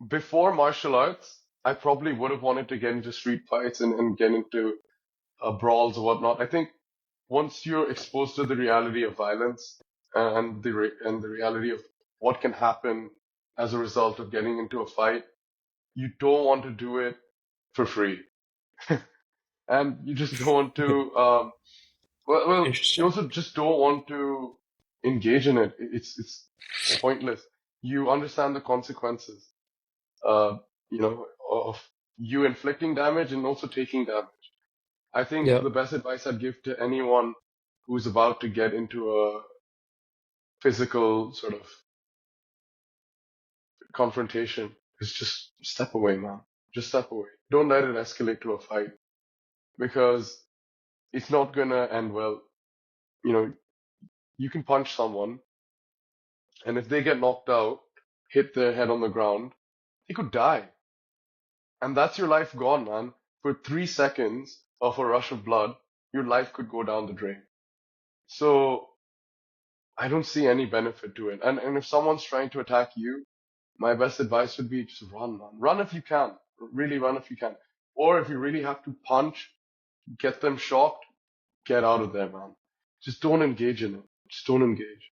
B: before martial arts, I probably would have wanted to get into street fights and get into brawls or whatnot. I think once you're exposed to the reality of violence and the reality of what can happen as a result of getting into a fight, you don't want to do it for free, and you just don't want to. You
C: Interesting.
B: also just don't want to engage in it. It's pointless. You understand the consequences, uh, of you inflicting damage and also taking damage. I think
C: Yeah.
B: the best advice I'd give to anyone who's about to get into a physical sort of confrontation is just step away, man. Just step away. Don't let it escalate to a fight because it's not gonna end well. You know, you can punch someone, and if they get knocked out, hit their head on the ground, they could die. And that's your life gone, man. For 3 seconds of a rush of blood, your life could go down the drain. So I don't see any benefit to it. And if someone's trying to attack you, my best advice would be just run, man. Run if you can. Really run if you can. Or if you really have to punch, get them shocked, get out of there, man. Just don't engage in it. Just don't engage.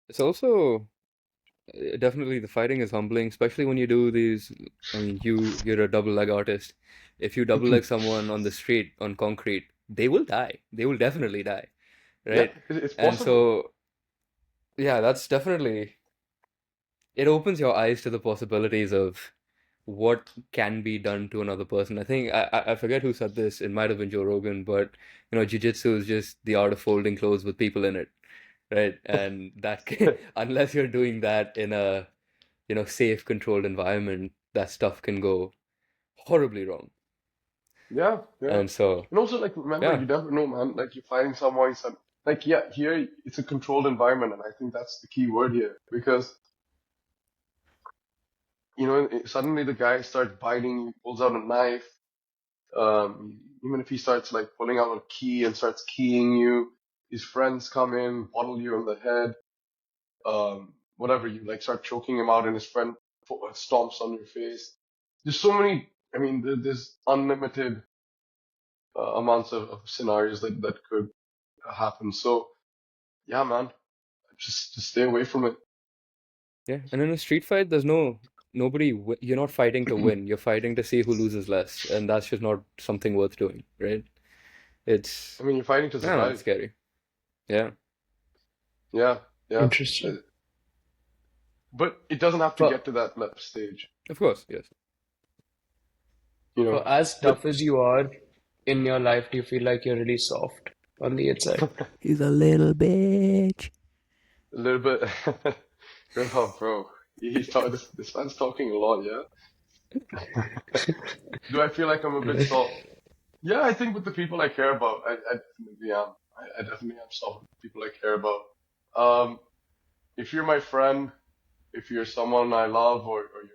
A: It's also definitely the fighting is humbling, especially when you do these. I mean, you're a double leg artist. If you double leg someone on the street on concrete, they will die. They will definitely die,
B: Yeah,
A: right?
B: it's
A: And
B: possible.
A: so, yeah, that's definitely it opens your eyes to the possibilities of what can be done to another person. I think I forget who said this. It might have been Joe Rogan, but jiu-jitsu is just the art of folding clothes with people in it, right? And that unless you're doing that in a safe, controlled environment, that stuff can go horribly wrong.
B: Yeah, yeah.
A: And so,
B: And also, like, remember,
A: yeah,
B: you never know, man. Like, you're fighting someone, like, yeah, here it's a controlled environment, and I think that's the key word here because suddenly the guy starts biting, he pulls out a knife. Even if he starts like pulling out a key and starts keying you, his friends come in, bottle you on the head, whatever, you like start choking him out, and his friend stomps on your face. There's so many. I mean, there's unlimited amounts of scenarios that could happen. So yeah, man, just stay away from it.
A: yeah. And in a street fight, there's you're not fighting to win. You're fighting to see who loses less, and that's just not something worth doing, right?
B: I
A: It's,
B: mean, you're fighting to
A: I don't know, it's
B: survive.
A: scary. Yeah,
B: Yeah, yeah. Uh,
C: Interesting.
B: But it doesn't have to
C: For
B: get to that stage,
A: of course, yes.
B: you know.
C: for as
B: But
C: tough as you are in your life, do you feel like you're really soft on the inside?
A: He's a little bitch.
B: a little bit. Oh, bro, he's talking. This man's talking a lot. Yeah. Do I feel like I'm a bit soft? Yeah, I think with the people I care about, I definitely am. I definitely am soft with the people I care about. Um, if you're my friend, if you're someone I love, or you're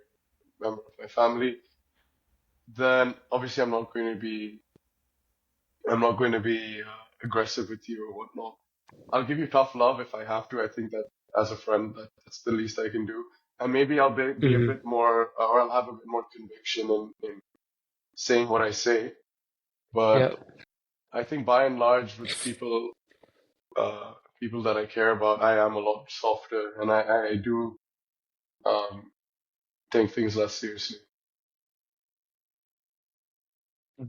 B: a member of my family, then obviously I'm not going to be aggressive with you or whatnot. I'll give you tough love if I have to. I think that as a friend, that's the least I can do. And maybe I'll be a
C: Hmm.
B: bit more, or I'll have a bit more conviction in saying what I say,
C: Yeah.
B: but I think by and large with uh, people that I care about, I am a lot softer, and I do um, take things less seriously.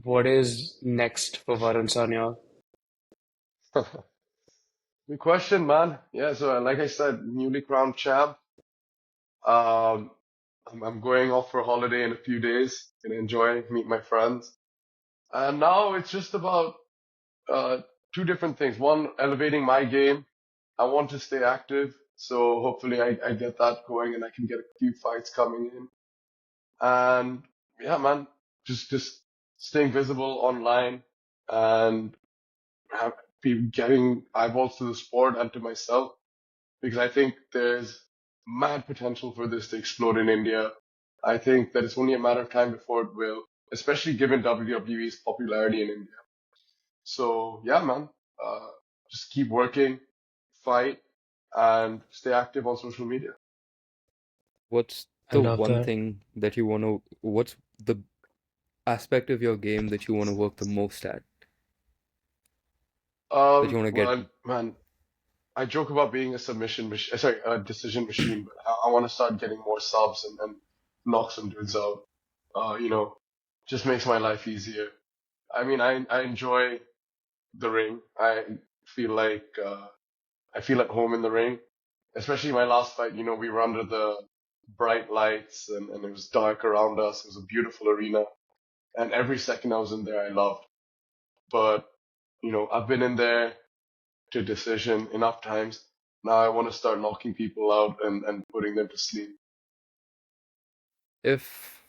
C: What is next for Varun Sanyal?
B: Good question, man. Yeah, so like I said, newly crowned champ. Um, I'm going off for a holiday in a few days. Gonna enjoy, meet my friends. And now it's just about uh, two different things. One, elevating my game. I want to stay active, so hopefully I get that going and I can get a few fights coming in. And yeah, man, just staying visible online and have, be getting eyeballs to the sport and to myself because I think there's mad potential for this to explode in India. I think that it's only a matter of time before it will, especially given WWE's popularity in India. So yeah, man, uh, just keep working, fight, and stay active on social media.
A: What's
C: I
A: the
C: love
A: one
C: that.
A: thing that you want to, what's the aspect of your game that you want to work the most at, that you want to get?
B: Well, man, I joke about being a submission machine, sorry, a decision machine, but I want to start getting more subs and knock some dudes out. You know, just makes my life easier. I mean, I enjoy the ring. Feel like I feel at home in the ring. Especially my last fight, you know, we were under the bright lights and it was dark around us. It was a beautiful arena. And every second I was in there, I loved. But, you know, I've been in there to decision enough times. Now I want to start knocking people out and putting them to sleep.
A: If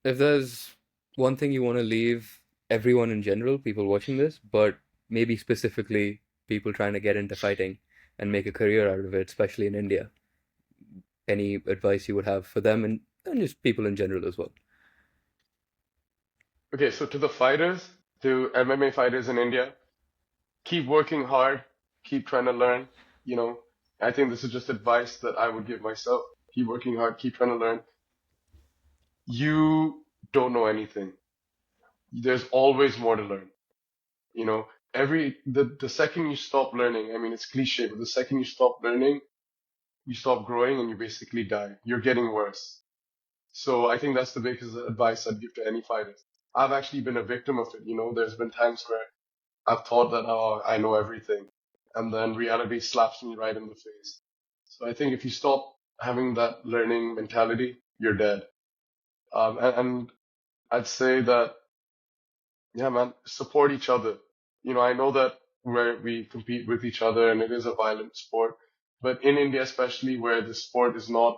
A: if there's one thing you want to leave everyone in general, people watching this, but maybe specifically people trying to get into fighting and make a career out of it, especially in India, any advice you would have for them and just people in general as well?
B: Okay, so to the fighters, to MMA fighters in India, keep working hard, keep trying to learn. You know, I think this is just advice that I would give myself. Keep working hard, keep trying to learn. You don't know anything. There's always more to learn. You know, the second you stop learning, I mean it's cliche, but the second you stop learning, you stop growing and you basically die. You're getting worse. So I think that's the biggest advice I'd give to any fighters. I've actually been a victim of it. You know, there's been times where I've thought that, oh, I know everything. And then reality slaps me right in the face. So I think if you stop having that learning mentality, you're dead. And I'd say that, yeah, man, support each other. You know, I know that where we compete with each other and it is a violent sport, but in India, especially where the sport is not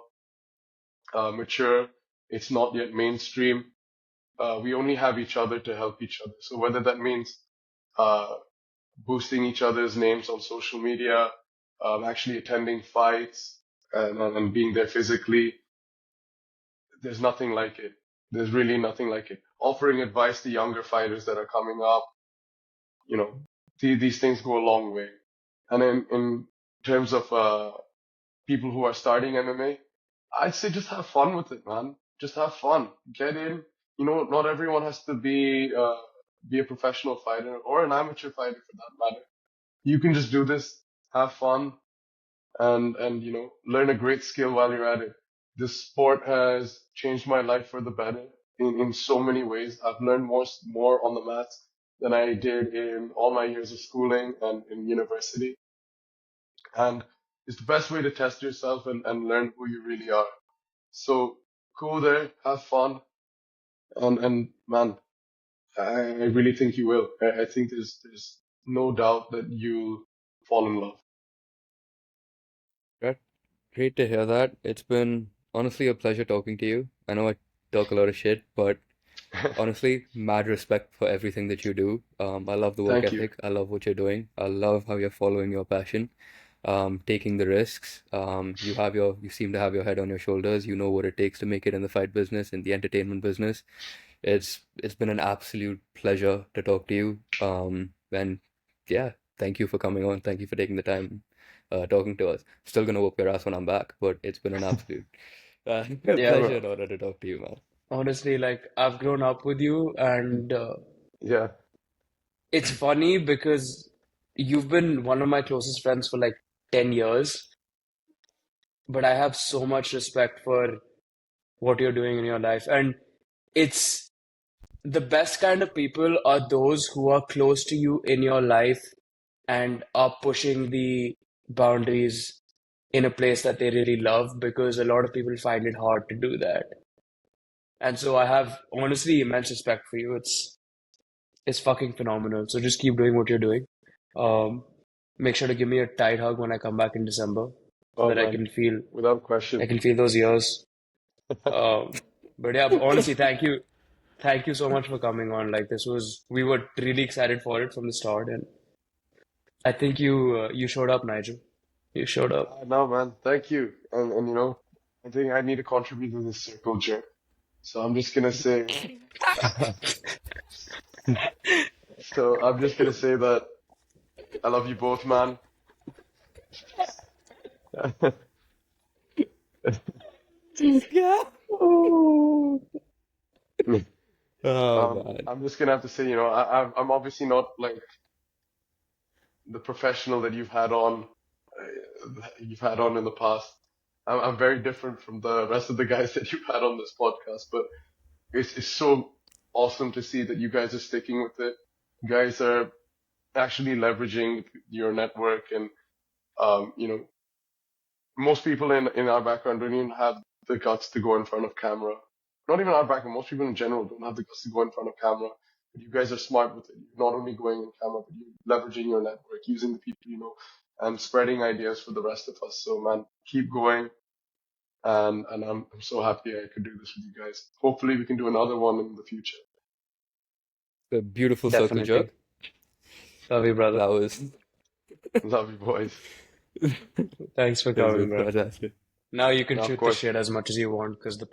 B: mature, it's not yet mainstream, we only have each other to help each other. So whether that means uh, boosting each other's names on social media, actually attending fights and being there physically, there's nothing like it. There's really nothing like it. Offering advice to younger fighters that are coming up, you know, these things go a long way. And in terms of people who are starting MMA, I'd say just have fun with it, man. Just have fun. Get in. You know, not everyone has to be a professional fighter or an amateur fighter for that matter. You can just do this, have fun, and you know, learn a great skill while you're at it. This sport has changed my life for the better in so many ways. I've learned more on the mats than I did in all my years of schooling and in university. And it's the best way to test yourself and learn who you really are. So go there, have fun, and man, I really think you will. I think there's no doubt that you'll fall in love.
A: Right. Great to hear that. It's been honestly a pleasure talking to you. I know I talk a lot of shit, but honestly, mad respect for everything that you do. I love the work
B: Thank you.
A: ethic. I love what you're doing. I love how you're following your passion, taking the risks. You seem to have your head on your shoulders. You know what it takes to make it in the fight business, in the entertainment business. It's been an absolute pleasure to talk to you. And yeah, thank you for coming on. Thank you for taking the time, talking to us. Still gonna whoop your ass when I'm back, but it's been an absolute
C: Yeah,
A: pleasure
C: bro.
A: and honor to talk to you, man.
C: honestly, like I've grown up with you, and
B: Yeah.
C: it's funny because you've been one of my closest friends for like 10 years, but I have so much respect for what you're doing in your life. And it's the best kind of people are those who are close to you in your life and are pushing the boundaries in a place that they really love, because a lot of people find it hard to do that. And so I have honestly immense respect for you. It's fucking phenomenal. So just keep doing what you're doing. Um, Make sure to give me a tight hug when I come back in December so
B: Oh
C: that
B: man, without
C: I
B: question.
C: can feel those years. But yeah, honestly, thank you. Thank you so much for coming on. Like we were really excited for it from the start, and I think you showed up, Nigel. You showed up.
B: No man, thank you. And I think I need to contribute to this circle jerk. So I'm just gonna say, that I love you both, man.
A: Yeah. Oh, oh man.
B: I'm just gonna have to say, I'm obviously not like the professional that you've had on in the past. I'm very different from the rest of the guys that you've had on this podcast, but it's so awesome to see that you guys are sticking with it. You guys are actually leveraging your network, and um, you know, most people in our background don't even have the guts to go in front of camera. Not even our background, most people in general don't have the guts to go in front of camera. But you guys are smart with it. You're not only going in camera, but you're leveraging your network, using the people you know, and spreading ideas for the rest of us. So man, keep going. And I'm so happy I could do this with you guys. Hopefully we can do another one in the future.
A: The beautiful circle
C: Definitely.
A: jerk.
C: Love you, brother.
A: That was
B: Love you boys.
C: Thanks for
A: that was
C: coming, bro.
A: fantastic.
C: Now you can
B: Now of
C: shoot the
B: course.
C: shit as much as you want because the